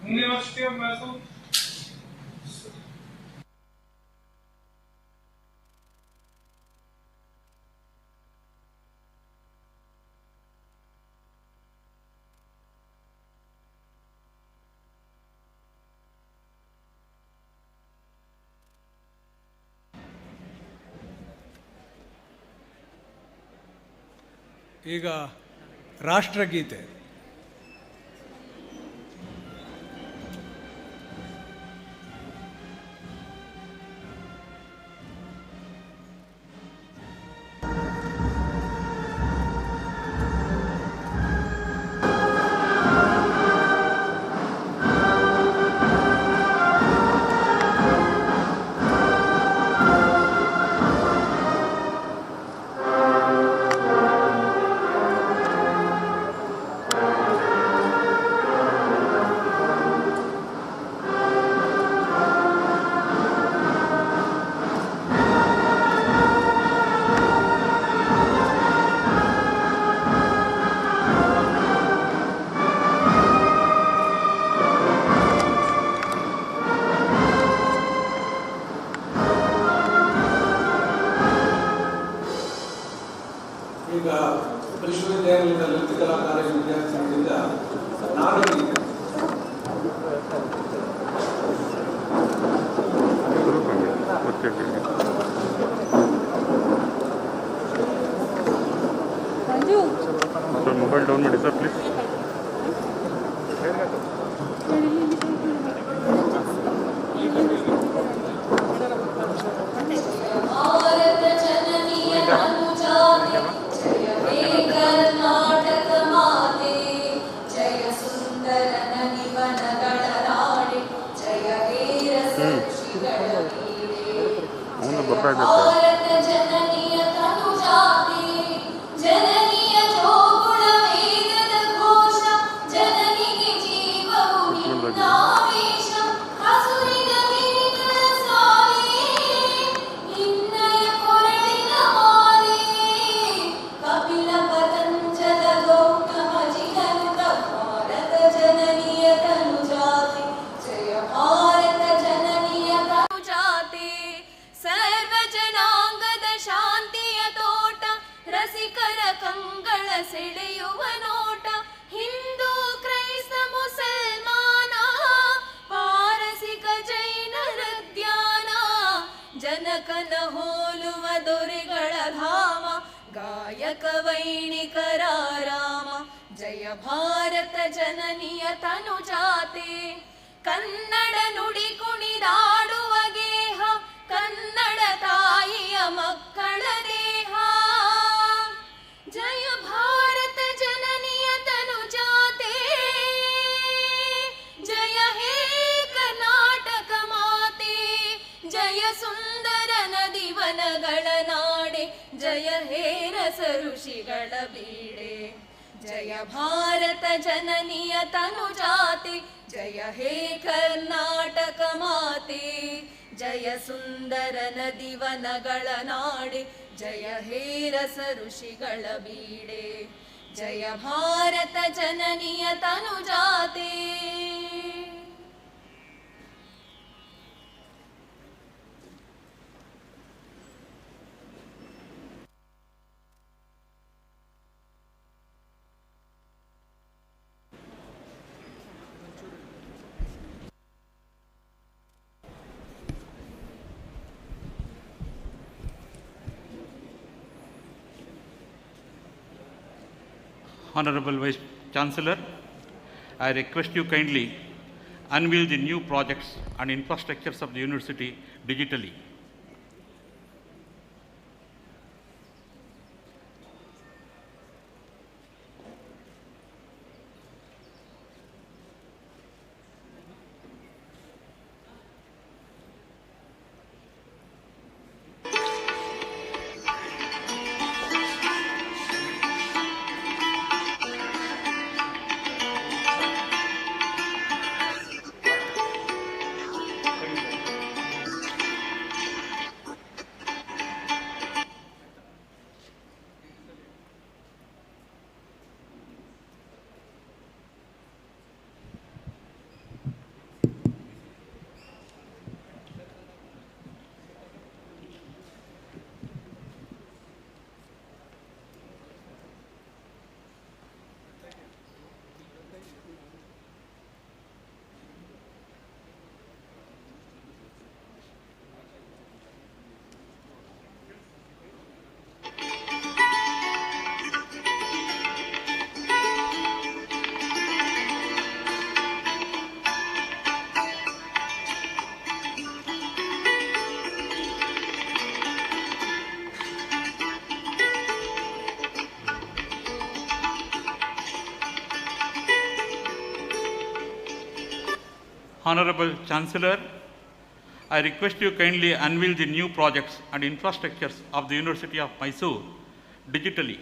University of Mysore ಈಗ ರಾಷ್ಟ್ರಗೀತೆ. ಈಗ ವಿಶ್ವವಿದ್ಯಾಲಯದ ನೃತ್ಯ ಕಲಾ ಕಾಲೇಜು ವಿದ್ಯಾರ್ಥಿಗಳಿಂದ ನಾಡಗೀತೆ. ಮೊಬೈಲ್ ಡೌನ್ ಮಾಡಿ ಸರ್ ಪ್ಲೀಸ್. ಅವನು ಗೊತ್ತಾಗುತ್ತೆ. ಸೆಳೆಯುವ ನೋಟ ಹಿಂದೂ ಕ್ರೈಸ್ತ ಮುಸಲ್ಮಾನ ಪಾರಸಿಕ ಜೈನರ ಧ್ಯಾನ ಜನಕನ ಹೋಲುವ ದೊರೆಗಳ ಧಾಮ ಗಾಯಕ ವೈಣಿಕರ ರಾಮ ಜಯ ಭಾರತ ಜನನಿಯ ತನುಜಾತೆ ಕನ್ನಡ ನುಡಿ ಕುಣಿದಾಡುವ ಗೇಹ ಕನ್ನಡ ತಾಯಿಯ ಮಕ್ಕಳ ದೇಹ ಜಯ ಭಾರತ ಜನನಿಯ ತನುಜಾತೆ ಜಯ ಹೇ ಕರ್ನಾಟಕ ಮಾತೆ ಜಯ ಸುಂದರ ನದಿ ವನಗಳ ನಾಡೆ ಜಯ ಹೇ ರಸ ಋಷಿಗಳ ಬೀಡೆ ಜಯ ಭಾರತ ಜನನಿಯ ತನುಜಾತೆ ಜಯ ಹೇ ಕರ್ನಾಟಕ ಮಾತೆ ಜಯ ಸುಂದರ ನದಿ ವನಗಳ ನಾಡೆ ಜಯ ಹೇ ರಸ ಋಷಿಗಳ ಬೀಡೆ ಜಯ ಭಾರತ ಜನನಿಯ ತನುಜಾತೆ. Honorable Vice Chancellor, I request you kindly unveil the new projects and infrastructures of the university digitally. Honorable Chancellor, I request you kindly unveil the new projects and infrastructures of the University of Mysore digitally.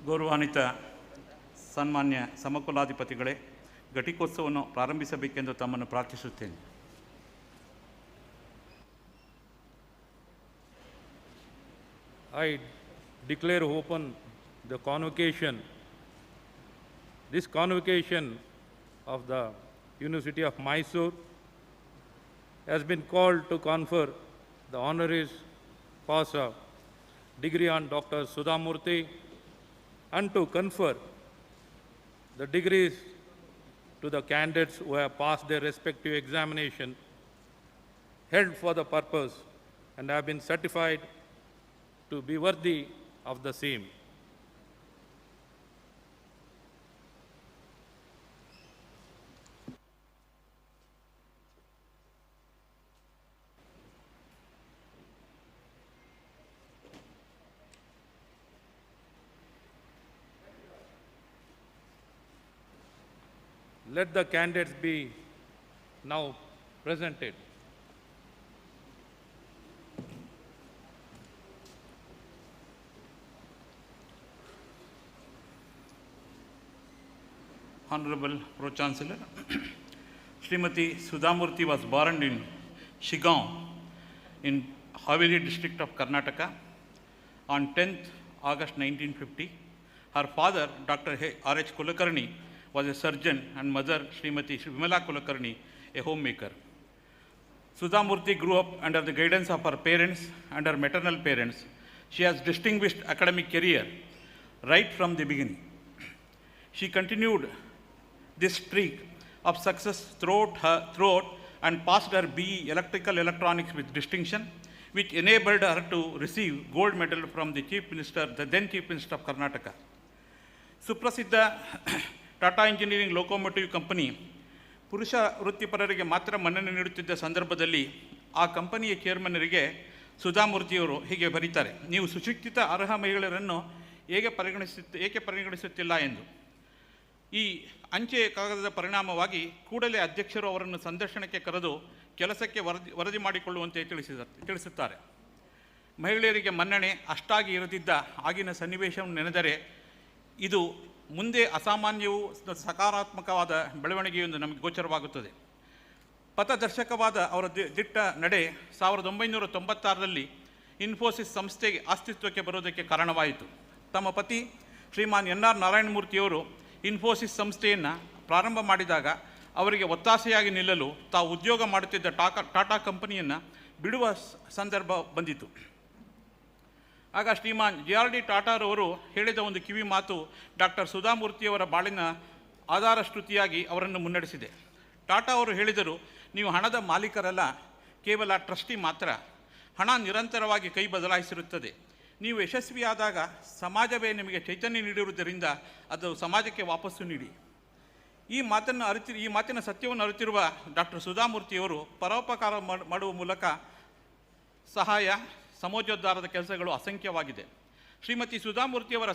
ಗೌರವಾನ್ವಿತ ಸನ್ಮಾನ್ಯ ಸಮಕುಲಾಧಿಪತಿಗಳೇ, ಘಟಿಕೋತ್ಸವವನ್ನು ಪ್ರಾರಂಭಿಸಬೇಕೆಂದು ತಮ್ಮನ್ನು ಪ್ರಾರ್ಥಿಸುತ್ತೇನೆ. I declare open the convocation. This convocation of the University of Mysore has been called to confer the honoris causa degree on Dr. Sudhamurthy and to confer the degrees to the candidates who have passed their respective examination held for the purpose and have been certified to be worthy of the same. Let the candidates be now presented. Honorable Pro-Chancellor, Srimati Sudhamurthy was born in Shigaon in Haveri district of Karnataka on 10th August 1950. Her father, Dr. R.H. Kulakarni, was a surgeon and mother, Srimati Vimala Kulakarni, a homemaker. Sudhamurthy grew up under the guidance of her parents and her maternal parents. She has distinguished academic career right from the beginning. She continued this streak of success throughout and passed her BE Electrical Electronics with distinction, which enabled her to receive gold medal from the then Chief Minister of Karnataka. Suprasiddha Tata engineering locomotive company ಪುರುಷ ವೃತ್ತಿಪರರಿಗೆ ಮಾತ್ರ ಮನ್ನಣೆ ನೀಡುತ್ತಿದ್ದ ಸಂದರ್ಭದಲ್ಲಿ ಆ ಕಂಪನಿಯ ಚೇರ್ಮನ್ನರಿಗೆ ಸುಧಾಮೂರ್ತಿಯವರು ಹೀಗೆ ಬರೀತಾರೆ, ನೀವು ಸುಶಿಕ್ಷಿತ ಅರ್ಹ ಮಹಿಳೆಯರನ್ನು ಏಕೆ ಪರಿಗಣಿಸುತ್ತಿಲ್ಲ ಎಂದು. ಈ ಅಂಚೆ ಕಾಗದದ ಪರಿಣಾಮವಾಗಿ ಕೂಡಲೇ ಅಧ್ಯಕ್ಷರು ಅವರನ್ನು ಸಂದರ್ಶನಕ್ಕೆ ಕರೆದು ಕೆಲಸಕ್ಕೆ ವರದಿ ಮಾಡಿಕೊಳ್ಳುವಂತೆ ತಿಳಿಸುತ್ತಾರೆ. ಮಹಿಳೆಯರಿಗೆ ಮನ್ನಣೆ ಅಷ್ಟಾಗಿ ಇರದಿದ್ದ ಆಗಿನ ಸನ್ನಿವೇಶವನ್ನು ನೆನೆದರೆ ಇದು ಮುಂದೆ ಅಸಾಮಾನ್ಯವೂ ಸಕಾರಾತ್ಮಕವಾದ ಬೆಳವಣಿಗೆಯೊಂದು ನಮಗೆ ಗೋಚರವಾಗುತ್ತದೆ. ಪಥದರ್ಶಕವಾದ ಅವರ ದಿಟ್ಟ ನಡೆ 1996ರಲ್ಲಿ ಇನ್ಫೋಸಿಸ್ ಸಂಸ್ಥೆಗೆ ಅಸ್ತಿತ್ವಕ್ಕೆ ಬರುವುದಕ್ಕೆ ಕಾರಣವಾಯಿತು. ತಮ್ಮ ಪತಿ ಶ್ರೀಮಾನ್ NR ನಾರಾಯಣಮೂರ್ತಿಯವರು ಇನ್ಫೋಸಿಸ್ ಸಂಸ್ಥೆಯನ್ನು ಪ್ರಾರಂಭ ಮಾಡಿದಾಗ ಅವರಿಗೆ ಒತ್ತಾಸೆಯಾಗಿ ನಿಲ್ಲಲು ತಾವು ಉದ್ಯೋಗ ಮಾಡುತ್ತಿದ್ದ ಟಾಟಾ ಕಂಪನಿಯನ್ನು ಬಿಡುವ ಸಂದರ್ಭ ಬಂದಿತು. ಆಗ ಶ್ರೀಮಾನ್ JRD ಟಾಟಾರವರು ಹೇಳಿದ ಒಂದು ಕಿವಿ ಮಾತು ಡಾಕ್ಟರ್ ಸುಧಾಮೂರ್ತಿಯವರ ಬಾಳಿನ ಆಧಾರ ಶ್ರುತಿಯಾಗಿ ಅವರನ್ನು ಮುನ್ನಡೆಸಿದೆ. ಟಾಟಾ ಅವರು ಹೇಳಿದರು, ನೀವು ಹಣದ ಮಾಲೀಕರಲ್ಲ, ಕೇವಲ ಟ್ರಸ್ಟಿ ಮಾತ್ರ. ಹಣ ನಿರಂತರವಾಗಿ ಕೈ ಬದಲಾಯಿಸಿರುತ್ತದೆ. ನೀವು ಯಶಸ್ವಿಯಾದಾಗ ಸಮಾಜವೇ ನಿಮಗೆ ಚೈತನ್ಯ ನೀಡಿರುವುದರಿಂದ ಅದು ಸಮಾಜಕ್ಕೆ ವಾಪಸ್ಸು ನೀಡಿ. ಈ ಮಾತಿನ ಸತ್ಯವನ್ನು ಅರಿತಿರುವ ಡಾಕ್ಟರ್ ಸುಧಾಮೂರ್ತಿಯವರು ಪರೋಪಕಾರ ಮಾಡುವ ಮೂಲಕ ಸಹಾಯ, ಸಮಾಜೋದ್ಧಾರದ ಕೆಲಸಗಳು ಅಸಂಖ್ಯವಾಗಿದೆ. ಶ್ರೀಮತಿ ಸುಧಾಮೂರ್ತಿಯವರ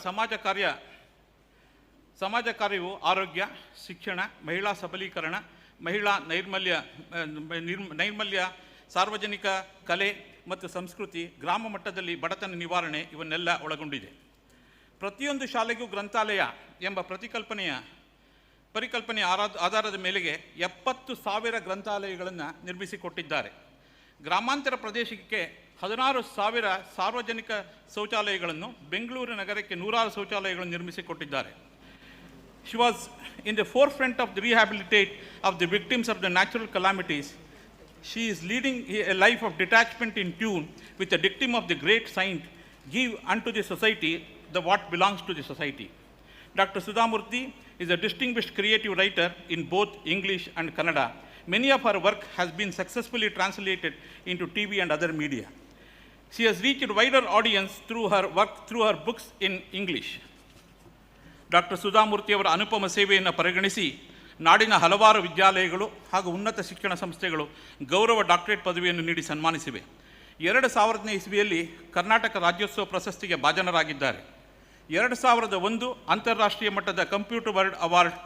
ಸಮಾಜ ಕಾರ್ಯವು ಆರೋಗ್ಯ, ಶಿಕ್ಷಣ, ಮಹಿಳಾ ಸಬಲೀಕರಣ, ಮಹಿಳಾ ನೈರ್ಮಲ್ಯ, ಸಾರ್ವಜನಿಕ ಕಲೆ ಮತ್ತು ಸಂಸ್ಕೃತಿ, ಗ್ರಾಮ ಮಟ್ಟದಲ್ಲಿ ಬಡತನ ನಿವಾರಣೆ ಇವನ್ನೆಲ್ಲ ಒಳಗೊಂಡಿದೆ. ಪ್ರತಿಯೊಂದು ಶಾಲೆಗೂ ಗ್ರಂಥಾಲಯ ಎಂಬ ಪರಿಕಲ್ಪನೆಯ ಆಧಾರದ ಮೇಲೆಗೆ 70,000 ಗ್ರಂಥಾಲಯಗಳನ್ನು ನಿರ್ಮಿಸಿಕೊಟ್ಟಿದ್ದಾರೆ. ಗ್ರಾಮಾಂತರ ಪ್ರದೇಶಕ್ಕೆ 16,000 ಸಾರ್ವಜನಿಕ ಶೌಚಾಲಯಗಳನ್ನು, ಬೆಂಗಳೂರು ನಗರಕ್ಕೆ 106 ಶೌಚಾಲಯಗಳನ್ನು ನಿರ್ಮಿಸಿಕೊಟ್ಟಿದ್ದಾರೆ. She was in the forefront of the rehabilitate of the victims of the natural calamities. She is leading a life of detachment in tune with the dictum of the great saint, give unto the society what belongs to the society. Dr. Sudhamurthy is a distinguished creative writer in both English and Kannada. Many of her work has been successfully translated into TV and other media. She has reached a wider audience through her books in English. Doctor ಸುಧಾಮೂರ್ತಿಯವರ ಅನುಪಮ ಸೇವೆಯನ್ನು ಪರಿಗಣಿಸಿ ನಾಡಿನ ಹಲವಾರು ವಿದ್ಯಾಲಯಗಳು ಹಾಗೂ ಉನ್ನತ ಶಿಕ್ಷಣ ಸಂಸ್ಥೆಗಳು ಗೌರವ ಡಾಕ್ಟರೇಟ್ ಪದವಿಯನ್ನು ನೀಡಿ ಸನ್ಮಾನಿಸಿವೆ. 2000ನೇ ಇಸ್ವಿಯಲ್ಲಿ ಕರ್ನಾಟಕ ರಾಜ್ಯೋತ್ಸವ ಪ್ರಶಸ್ತಿಗೆ ಭಾಜನರಾಗಿದ್ದಾರೆ. 2001 ಅಂತಾರಾಷ್ಟ್ರೀಯ ಮಟ್ಟದ ಕಂಪ್ಯೂಟರ್ ವರ್ಲ್ಡ್ ಅವಾರ್ಡ್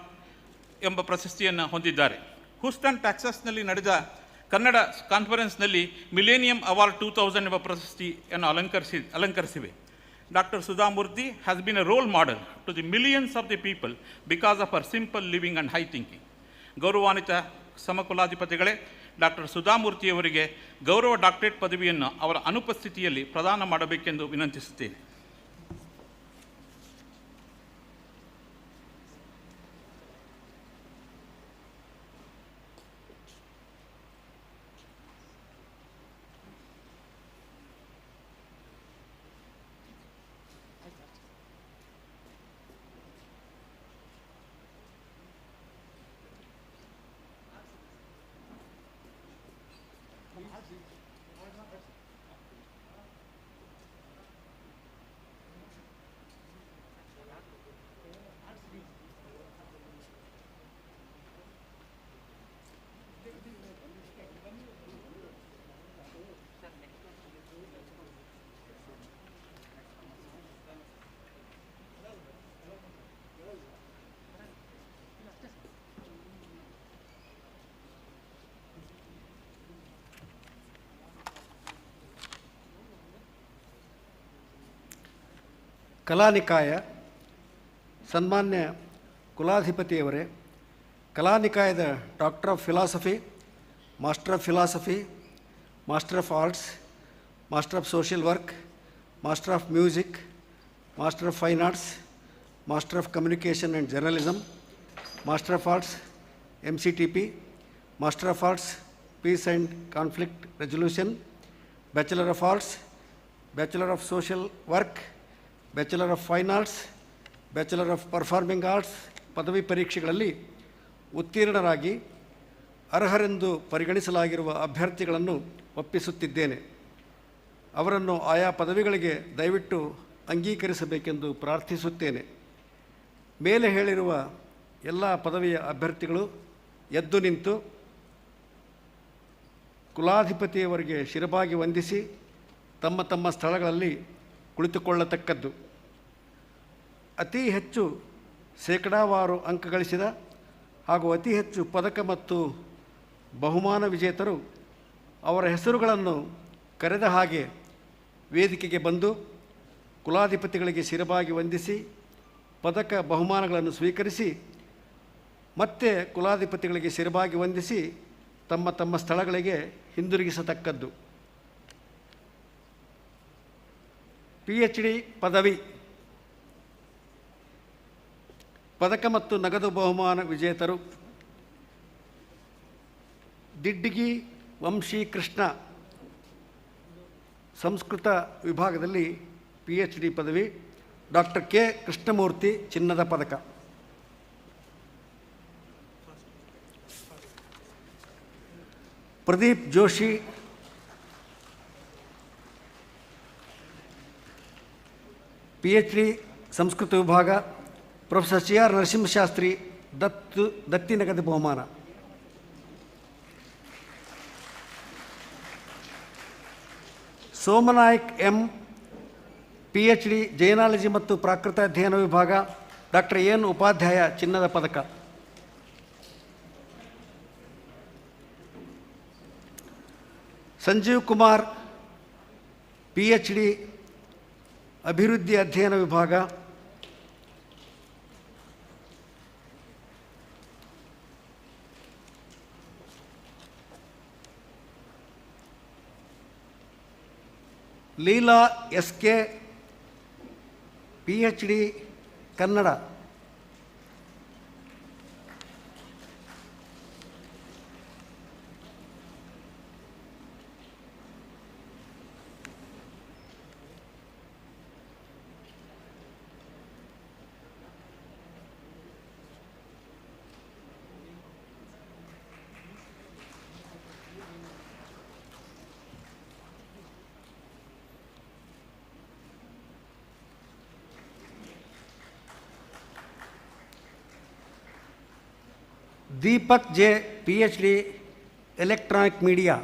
ಎಂಬ ಪ್ರಶಸ್ತಿಯನ್ನು ಹೊಂದಿದ್ದಾರೆ. ಹೂಸ್ಟನ್ ಟೆಕ್ಸಾಸ್ನಲ್ಲಿ ನಡೆದ ಕನ್ನಡ ಕಾನ್ಫರೆನ್ಸ್ನಲ್ಲಿ ಮಿಲೇನಿಯಂ ಅವಾರ್ಡ್ 2000 ಎಂಬ ಪ್ರಶಸ್ತಿಯನ್ನು ಅಲಂಕರಿಸಿವೆ. Dr. Sudhamurthy has been a role model to the millions of the people because of her simple living and high thinking. ಗೌರವಾನ್ವಿತ ಸಮಕುಲಾಧಿಪತಿಗಳೇ, ಡಾಕ್ಟರ್ ಸುಧಾಮೂರ್ತಿಯವರಿಗೆ ಗೌರವ ಡಾಕ್ಟರೇಟ್ ಪದವಿಯನ್ನು ಅವರ ಅನುಪಸ್ಥಿತಿಯಲ್ಲಿ ಪ್ರದಾನ ಮಾಡಬೇಕೆಂದು ವಿನಂತಿಸುತ್ತೇನೆ. ಕಲಾನಿಕಾಯ ಸನ್ಮಾನ್ಯ ಕುಲಾಧಿಪತಿಯವರೇ, ಕಲಾನಿಕಾಯದ doctor of philosophy, master of philosophy, master of arts, master of social work, master of music, master of fine arts, master of communication and journalism, master of arts MCTP, master of arts peace and conflict resolution, bachelor of arts, bachelor of social work, bachelor of fine arts, bachelor of performing arts ಪದವಿ ಪರೀಕ್ಷೆಗಳಲ್ಲಿ ಉತ್ತೀರ್ಣರಾಗಿ ಅರ್ಹರೆಂದು ಪರಿಗಣಿಸಲಾಗಿರುವ ಅಭ್ಯರ್ಥಿಗಳನ್ನು ಒಪ್ಪಿಸುತ್ತಿದ್ದೇನೆ. ಅವರನ್ನು ಆಯಾ ಪದವಿಗಳಿಗೆ ದಯವಿಟ್ಟು ಅಂಗೀಕರಿಸಬೇಕೆಂದು ಪ್ರಾರ್ಥಿಸುತ್ತೇನೆ. ಮೇಲೆ ಹೇಳಿರುವ ಎಲ್ಲ ಪದವಿಯ ಅಭ್ಯರ್ಥಿಗಳು ಎದ್ದು ನಿಂತು ಕುಲಾಧಿಪತಿಯವರಿಗೆ ಶಿರಬಾಗಿ ವಂದಿಸಿ ತಮ್ಮ ತಮ್ಮ ಸ್ಥಳಗಳಲ್ಲಿ ಕುಳಿತುಕೊಳ್ಳತಕ್ಕದ್ದು. ಅತಿ ಹೆಚ್ಚು ಶೇಕಡಾವಾರು ಅಂಕ ಗಳಿಸಿದ ಹಾಗೂ ಅತಿ ಹೆಚ್ಚು ಪದಕ ಮತ್ತು ಬಹುಮಾನ ವಿಜೇತರು ಅವರ ಹೆಸರುಗಳನ್ನು ಕರೆದ ಹಾಗೆ ವೇದಿಕೆಗೆ ಬಂದು ಕುಲಾಧಿಪತಿಗಳಿಗೆ ಶಿರಬಾಗಿ ವಂದಿಸಿ ಪದಕ ಬಹುಮಾನಗಳನ್ನು ಸ್ವೀಕರಿಸಿ ಮತ್ತೆ ಕುಲಾಧಿಪತಿಗಳಿಗೆ ಶಿರಬಾಗಿ ವಂದಿಸಿ ತಮ್ಮ ತಮ್ಮ ಸ್ಥಳಗಳಿಗೆ ಹಿಂದಿರುಗಿಸತಕ್ಕದ್ದು. PhD ಪದವಿ, ಪದಕ ಮತ್ತು ನಗದು ಬಹುಮಾನ ವಿಜೇತರು: ದಿಡ್ಡಿಗಿ ವಂಶೀಕೃಷ್ಣ, ಸಂಸ್ಕೃತ ವಿಭಾಗದಲ್ಲಿ PhD ಪದವಿ. Doctor K. ಕೃಷ್ಣಮೂರ್ತಿ, ಚಿನ್ನದ ಪದಕ. ಪ್ರದೀಪ್ ಜೋಶಿ, PhD ಸಂಸ್ಕೃತ ವಿಭಾಗ, ಪ್ರೊಫೆಸರ್ CR ನರಸಿಂಹಶಾಸ್ತ್ರಿ, ದತ್ತಿ ನಗದು ಬಹುಮಾನ. ಸೋಮನಾಯಕ್ M, PhD ಜೈನಾಲಜಿ ಮತ್ತು ಪ್ರಾಕೃತ ಅಧ್ಯಯನ ವಿಭಾಗ, ಡಾಕ್ಟರ್ ಎನ್ ಉಪಾಧ್ಯಾಯ, ಚಿನ್ನದ ಪದಕ. ಸಂಜೀವ್ ಕುಮಾರ್, PhD ಅಭಿವೃದ್ಧಿ ಅಧ್ಯಯನ ವಿಭಾಗ, Leela SK, PhD Kannada. Deepak J, PhD electronic media.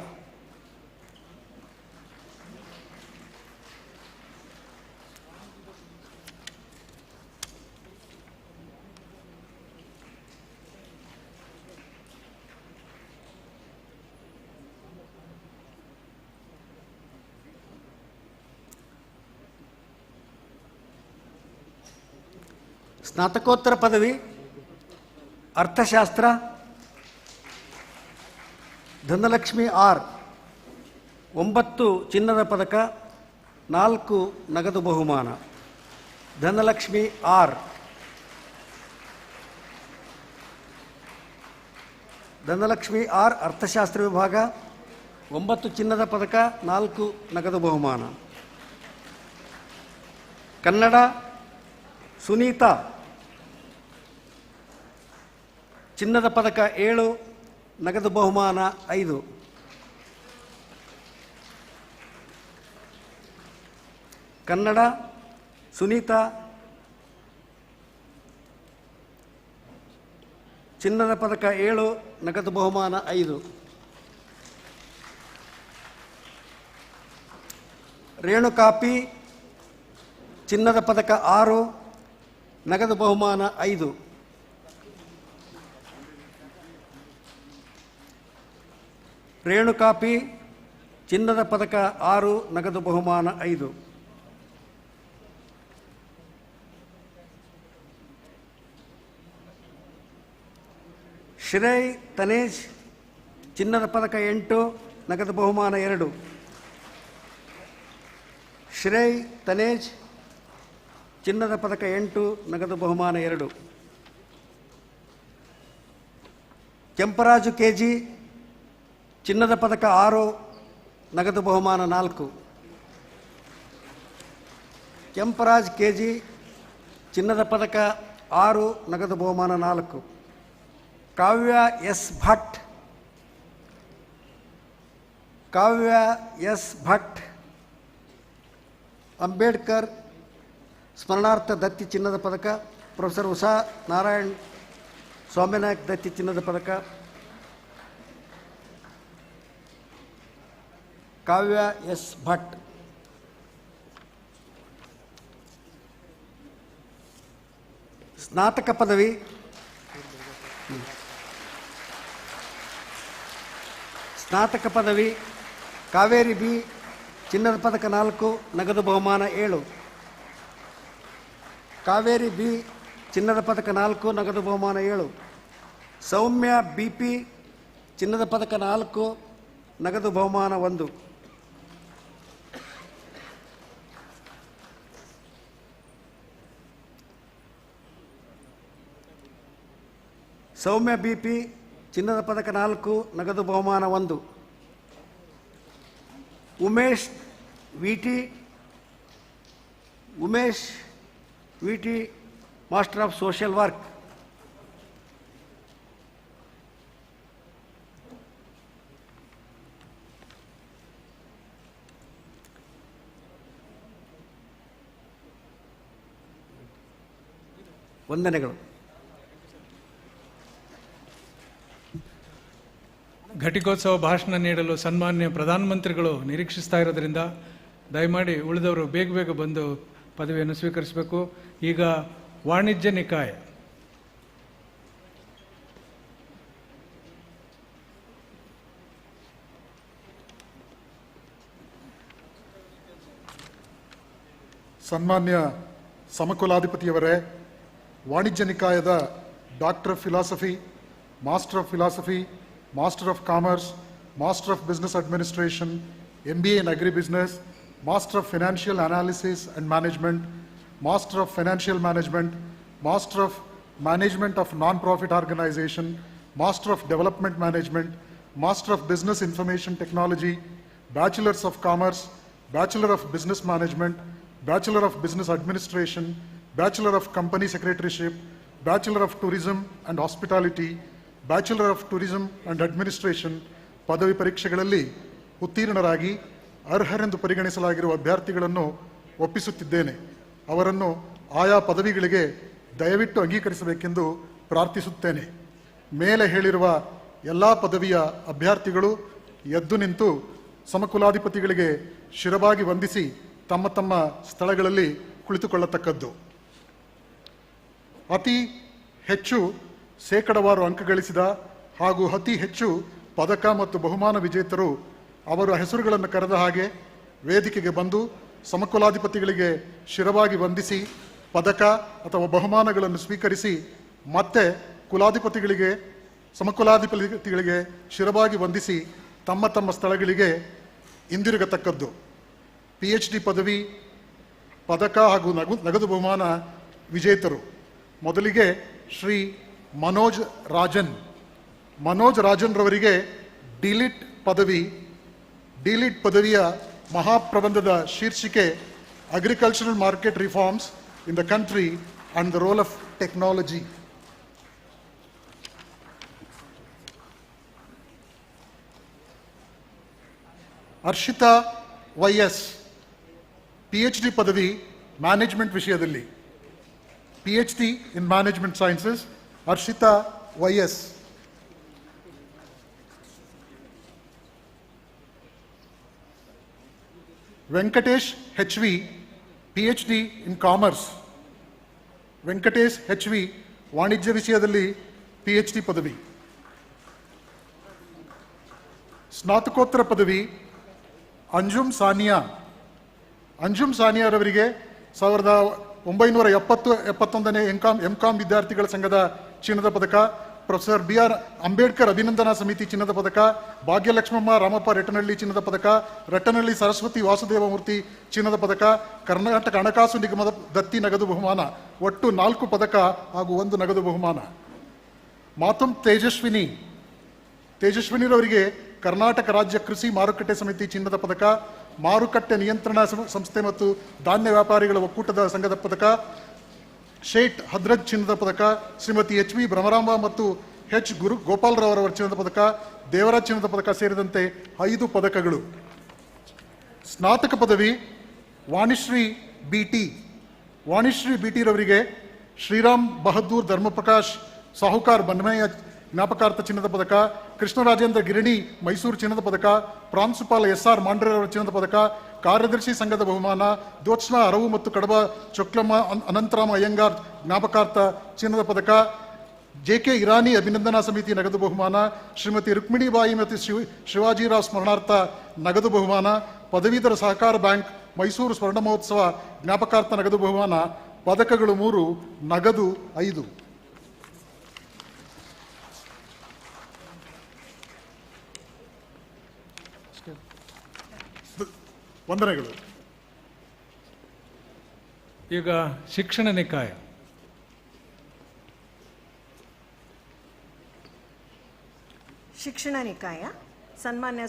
ಸ್ನಾತಕೋತ್ತರ ಪದವಿ ಅರ್ಥಶಾಸ್ತ್ರ, ಧನಲಕ್ಷ್ಮಿ R, 9 ಚಿನ್ನದ ಪದಕ, 4 ನಗದು ಬಹುಮಾನ. ಧನಲಕ್ಷ್ಮಿ R. ಧನಲಕ್ಷ್ಮಿ R ಅರ್ಥಶಾಸ್ತ್ರ ವಿಭಾಗ, 9 ಚಿನ್ನದ ಪದಕ, 4 ನಗದು ಬಹುಮಾನ. ಕನ್ನಡ ಸುನೀತಾ, ಚಿನ್ನದ ಪದಕ 7, ನಗದು ಬಹುಮಾನ 5. ಕನ್ನಡ ಸುನೀತಾ, ಚಿನ್ನದ ಪದಕ 7, ನಗದು ಬಹುಮಾನ 5. ರೇಣುಕಾ P, ಚಿನ್ನದ ಪದಕ 6, ನಗದು ಬಹುಮಾನ 5. ರೇಣುಕಾ P, ಚಿನ್ನದ ಪದಕ 6, ನಗದು ಬಹುಮಾನ 5. ಶ್ರೇಯ್ ತನೇಜ್, ಚಿನ್ನದ ಪದಕ 8, ನಗದು ಬಹುಮಾನ 2. ಶ್ರೇಯ್ ತನೇಜ್, ಚಿನ್ನದ ಪದಕ 8, ನಗದು ಬಹುಮಾನ 2. ಕೆಂಪರಾಜು KG, ಚಿನ್ನದ ಪದಕ 6, ನಗದು ಬಹುಮಾನ 4. ಕೆಂಪರಾಜ್ KG, ಚಿನ್ನದ ಪದಕ 6, ನಗದು ಬಹುಮಾನ 4. ಕಾವ್ಯ S ಭಟ್, ಕಾವ್ಯ S ಭಟ್, ಅಂಬೇಡ್ಕರ್ ಸ್ಮರಣಾರ್ಥ ದತ್ತಿ ಚಿನ್ನದ ಪದಕ. ಪ್ರೊಫೆಸರ್ ಉಷಾ ನಾರಾಯಣ್ ಸ್ವಾಮಿನಾಯಕ್ ದತ್ತಿ ಚಿನ್ನದ ಪದಕ. ಕಾವ್ಯ S ಭಟ್. ಸ್ನಾತಕ ಪದವಿ ಸ್ನಾತಕ ಪದವಿ ಕಾವೇರಿ B, ಚಿನ್ನದ ಪದಕ 4, ನಗದು ಬಹುಮಾನ 7. ಕಾವೇರಿ B, ಚಿನ್ನದ ಪದಕ 4, ನಗದು ಬಹುಮಾನ 7. ಸೌಮ್ಯ BP, ಚಿನ್ನದ ಪದಕ 4, ನಗದು ಬಹುಮಾನ 1. ಸೌಮ್ಯ BP, ಚಿನ್ನದ ಪದಕ 4, ನಗದು ಬಹುಮಾನ 1. Umesh VT, master of social work. ವಂದನೆಗಳು. ಘಟಿಕೋತ್ಸವ ಭಾಷಣ ನೀಡಲು ಸನ್ಮಾನ್ಯ ಪ್ರಧಾನಮಂತ್ರಿಗಳು ನಿರೀಕ್ಷಿಸ್ತಾ ಇರೋದ್ರಿಂದ ದಯಮಾಡಿ ಉಳಿದವರು ಬೇಗ ಬೇಗ ಬಂದು ಪದವಿಯನ್ನು ಸ್ವೀಕರಿಸಬೇಕು. ಈಗ ವಾಣಿಜ್ಯ ನಿಕಾಯ. ಸನ್ಮಾನ್ಯ ಸಮಕುಲಾಧಿಪತಿಯವರೇ, ವಾಣಿಜ್ಯ ನಿಕಾಯದ doctor of philosophy, master of philosophy, master of commerce, master of business administration, MBA in Agri Business, Master of Financial Analysis and Management, Master of Financial Management, Master of Management of Non-Profit Organization, Master of Development Management, Master of Business Information Technology, Bachelors of Commerce, Bachelor of Business Management, Bachelor of Business Administration, Bachelor of Company Secretaryship, Bachelor of Tourism and Hospitality, Bachelor of Tourism and Administration ಪದವಿ ಪರೀಕ್ಷೆಗಳಲ್ಲಿ ಉತ್ತೀರ್ಣರಾಗಿ ಅರ್ಹರೆಂದು ಪರಿಗಣಿಸಲಾಗಿರುವ ಅಭ್ಯರ್ಥಿಗಳನ್ನು ಒಪ್ಪಿಸುತ್ತಿದ್ದೇನೆ. ಅವರನ್ನು ಆಯಾ ಪದವಿಗಳಿಗೆ ದಯವಿಟ್ಟು ಅಂಗೀಕರಿಸಬೇಕೆಂದು ಪ್ರಾರ್ಥಿಸುತ್ತೇನೆ. ಮೇಲೆ ಹೇಳಿರುವ ಎಲ್ಲ ಪದವಿಯ ಅಭ್ಯರ್ಥಿಗಳು ಎದ್ದು ನಿಂತು ಸಮಕುಲಾಧಿಪತಿಗಳಿಗೆ ಶಿರವಾಗಿ ವಂದಿಸಿ ತಮ್ಮ ತಮ್ಮ ಸ್ಥಳಗಳಲ್ಲಿ ಕುಳಿತುಕೊಳ್ಳತಕ್ಕದ್ದು. ಅತಿ ಹೆಚ್ಚು ಶೇಕಡವಾರು ಅಂಕ ಗಳಿಸಿದ ಹಾಗೂ ಅತಿ ಹೆಚ್ಚು ಪದಕ ಮತ್ತು ಬಹುಮಾನ ವಿಜೇತರು ಅವರ ಹೆಸರುಗಳನ್ನು ಕರೆದ ಹಾಗೆ ವೇದಿಕೆಗೆ ಬಂದು ಸಮಕುಲಾಧಿಪತಿಗಳಿಗೆ ಶಿರವಾಗಿ ವಂದಿಸಿ ಪದಕ ಅಥವಾ ಬಹುಮಾನಗಳನ್ನು ಸ್ವೀಕರಿಸಿ ಮತ್ತೆ ಸಮಕುಲಾಧಿಪತಿಗಳಿಗೆ ಶಿರವಾಗಿ ವಂದಿಸಿ ತಮ್ಮ ತಮ್ಮ ಸ್ಥಳಗಳಿಗೆ ಹಿಂದಿರುಗತಕ್ಕದ್ದು. PhD ಪದವಿ, ಪದಕ ಹಾಗೂ ನಗದು ಬಹುಮಾನ ವಿಜೇತರು. ಮೊದಲಿಗೆ ಶ್ರೀ ಮನೋಜ್ ರಾಜನ್ ರವರಿಗೆ ಡಿಲಿಟ್ ಪದವಿಯ ಮಹಾಪ್ರಬಂಧದ ಶೀರ್ಷಿಕೆ agricultural market reforms in the country and the role of technology. Harshita YS PhD ಪದವಿ ಮ್ಯಾನೇಜ್ಮೆಂಟ್ ವಿಷಯದಲ್ಲಿ, PhD ಇನ್ management sciences, Harshita YS. Venkatesh HV PhD ಇನ್ ಕಾಮರ್ಸ್, ವೆಂಕಟೇಶ್ HV ವಾಣಿಜ್ಯ ವಿಷಯದಲ್ಲಿ PhD ಪದವಿ. ಸ್ನಾತಕೋತ್ತರ ಪದವಿ ಅಂಜುಮ್ ಸಾನಿಯಾರವರಿಗೆ 1971ನೇ ಎಂ.ಕಾಮ್ ವಿದ್ಯಾರ್ಥಿಗಳ ಸಂಘದ ಚಿನ್ನದ ಪದಕ, ಪ್ರೊಫೆಸರ್ BR ಅಂಬೇಡ್ಕರ್ ಅಭಿನಂದನಾ ಸಮಿತಿ ಚಿನ್ನದ ಪದಕ, ಭಾಗ್ಯಲಕ್ಷ್ಮಮ್ಮ ರಾಮಪ್ಪ ರೆಟ್ಟನಹಳ್ಳಿ ಚಿನ್ನದ ಪದಕ, ರೆಟ್ಟನಹಳ್ಳಿ ಸರಸ್ವತಿ ವಾಸುದೇವಮೂರ್ತಿ ಚಿನ್ನದ ಪದಕ, ಕರ್ನಾಟಕ ಹಣಕಾಸು ನಿಗಮದ ದತ್ತಿ ನಗದು ಬಹುಮಾನ, ಒಟ್ಟು 4 ಪದಕ ಹಾಗೂ 1 ನಗದು ಬಹುಮಾನ. ಮಾತುಮ್ ತೇಜಸ್ವಿನಿರವರಿಗೆ ಕರ್ನಾಟಕ ರಾಜ್ಯ ಕೃಷಿ ಮಾರುಕಟ್ಟೆ ಸಮಿತಿ ಚಿನ್ನದ ಪದಕ, ಮಾರುಕಟ್ಟೆ ನಿಯಂತ್ರಣ ಸಂಸ್ಥೆ ಮತ್ತು ಧಾನ್ಯ ವ್ಯಾಪಾರಿಗಳ ಒಕ್ಕೂಟದ ಸಂಘದ ಪದಕ, ಶೇಟ್ ಹದ್ರಜ್ ಚಿನ್ನದ ಪದಕ, ಶ್ರೀಮತಿ HV ಭ್ರಮರಾಂಬ ಮತ್ತು H ಗೋಪಾಲರಾವ್ ಚಿನ್ನದ ಪದಕ, ದೇವರಾಜ್ ಚಿನ್ನದ ಪದಕ ಸೇರಿದಂತೆ 5 ಪದಕಗಳು. ಸ್ನಾತಕ ಪದವಿ ವಾಣಿಶ್ರೀ BT ರವರಿಗೆ ಶ್ರೀರಾಮ್ ಬಹದ್ದೂರ್ ಧರ್ಮಪ್ರಕಾಶ್ ಸಾಹುಕಾರ್ ಬನ್ಮಯ್ಯ ಜ್ಞಾಪಕಾರ್ಥ ಚಿನ್ನದ ಪದಕ, ಕೃಷ್ಣರಾಜೇಂದ್ರ ಗಿರಣಿ ಮೈಸೂರು ಚಿನ್ನದ ಪದಕ, ಪ್ರಾಂಶುಪಾಲ SR ಮಾಂಡ್ರೆರವರ ಚಿನ್ನದ ಪದಕ, ಕಾರ್ಯದರ್ಶಿ ಸಂಘದ ಬಹುಮಾನ, ಜ್ಯೋತ್ಸ್ನಾ ಅರವು ಮತ್ತು ಕಡಬ ಚೊಕ್ಲಮ್ಮ ಅನಂತರಾಮ ಅಯ್ಯಂಗಾರ್ ಜ್ಞಾಪಕಾರ್ಥ ಚಿನ್ನದ ಪದಕ, JK ಇರಾನಿ ಅಭಿನಂದನಾ ಸಮಿತಿ ನಗದು ಬಹುಮಾನ, ಶ್ರೀಮತಿ ರುಕ್ಮಿಣಿಬಾಯಿ ಮತ್ತು ಶಿವಾಜಿರಾವ್ ಸ್ಮರಣಾರ್ಥ ನಗದು ಬಹುಮಾನ, ಪದವೀಧರ ಸಹಕಾರ ಬ್ಯಾಂಕ್ ಮೈಸೂರು ಸ್ವರ್ಣ ಮಹೋತ್ಸವ ಜ್ಞಾಪಕಾರ್ಥ ನಗದು ಬಹುಮಾನ. ಪದಕಗಳು 3, ನಗದು 5. ವಂದನೆಗಳು. ಈಗ ಶಿಕ್ಷಣ ನಿಕಾಯ. ಶಿಕ್ಷಣ ನಿಕಾಯ. ಸನ್ಮಾನ್ಯ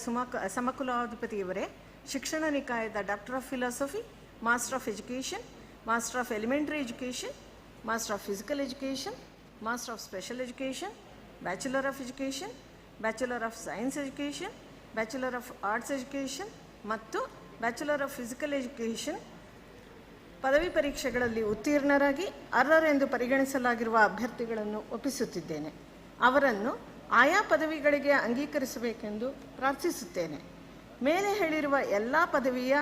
ಸಮಕುಲಾಧಿಪತಿಯವರೇ, ಶಿಕ್ಷಣ ನಿಕಾಯದ doctor of philosophy, master of education, master of elementary education, master of physical education, master of special education, bachelor of education, bachelor of science education, bachelor of arts education ಮತ್ತು ಬ್ಯಾಚುಲರ್ ಆಫ್ ಫಿಸಿಕಲ್ ಎಜುಕೇಷನ್ ಪದವಿ ಪರೀಕ್ಷೆಗಳಲ್ಲಿ ಉತ್ತೀರ್ಣರಾಗಿ ಅರ್ಹರೆಂದು ಪರಿಗಣಿಸಲಾಗಿರುವ ಅಭ್ಯರ್ಥಿಗಳನ್ನು ಒಪ್ಪಿಸುತ್ತಿದ್ದೇನೆ. ಅವರನ್ನು ಆಯಾ ಪದವಿಗಳಿಗೆ ಅಂಗೀಕರಿಸಬೇಕೆಂದು ಪ್ರಾರ್ಥಿಸುತ್ತೇನೆ. ಮೇಲೆ ಹೇಳಿರುವ ಎಲ್ಲ ಪದವಿಯ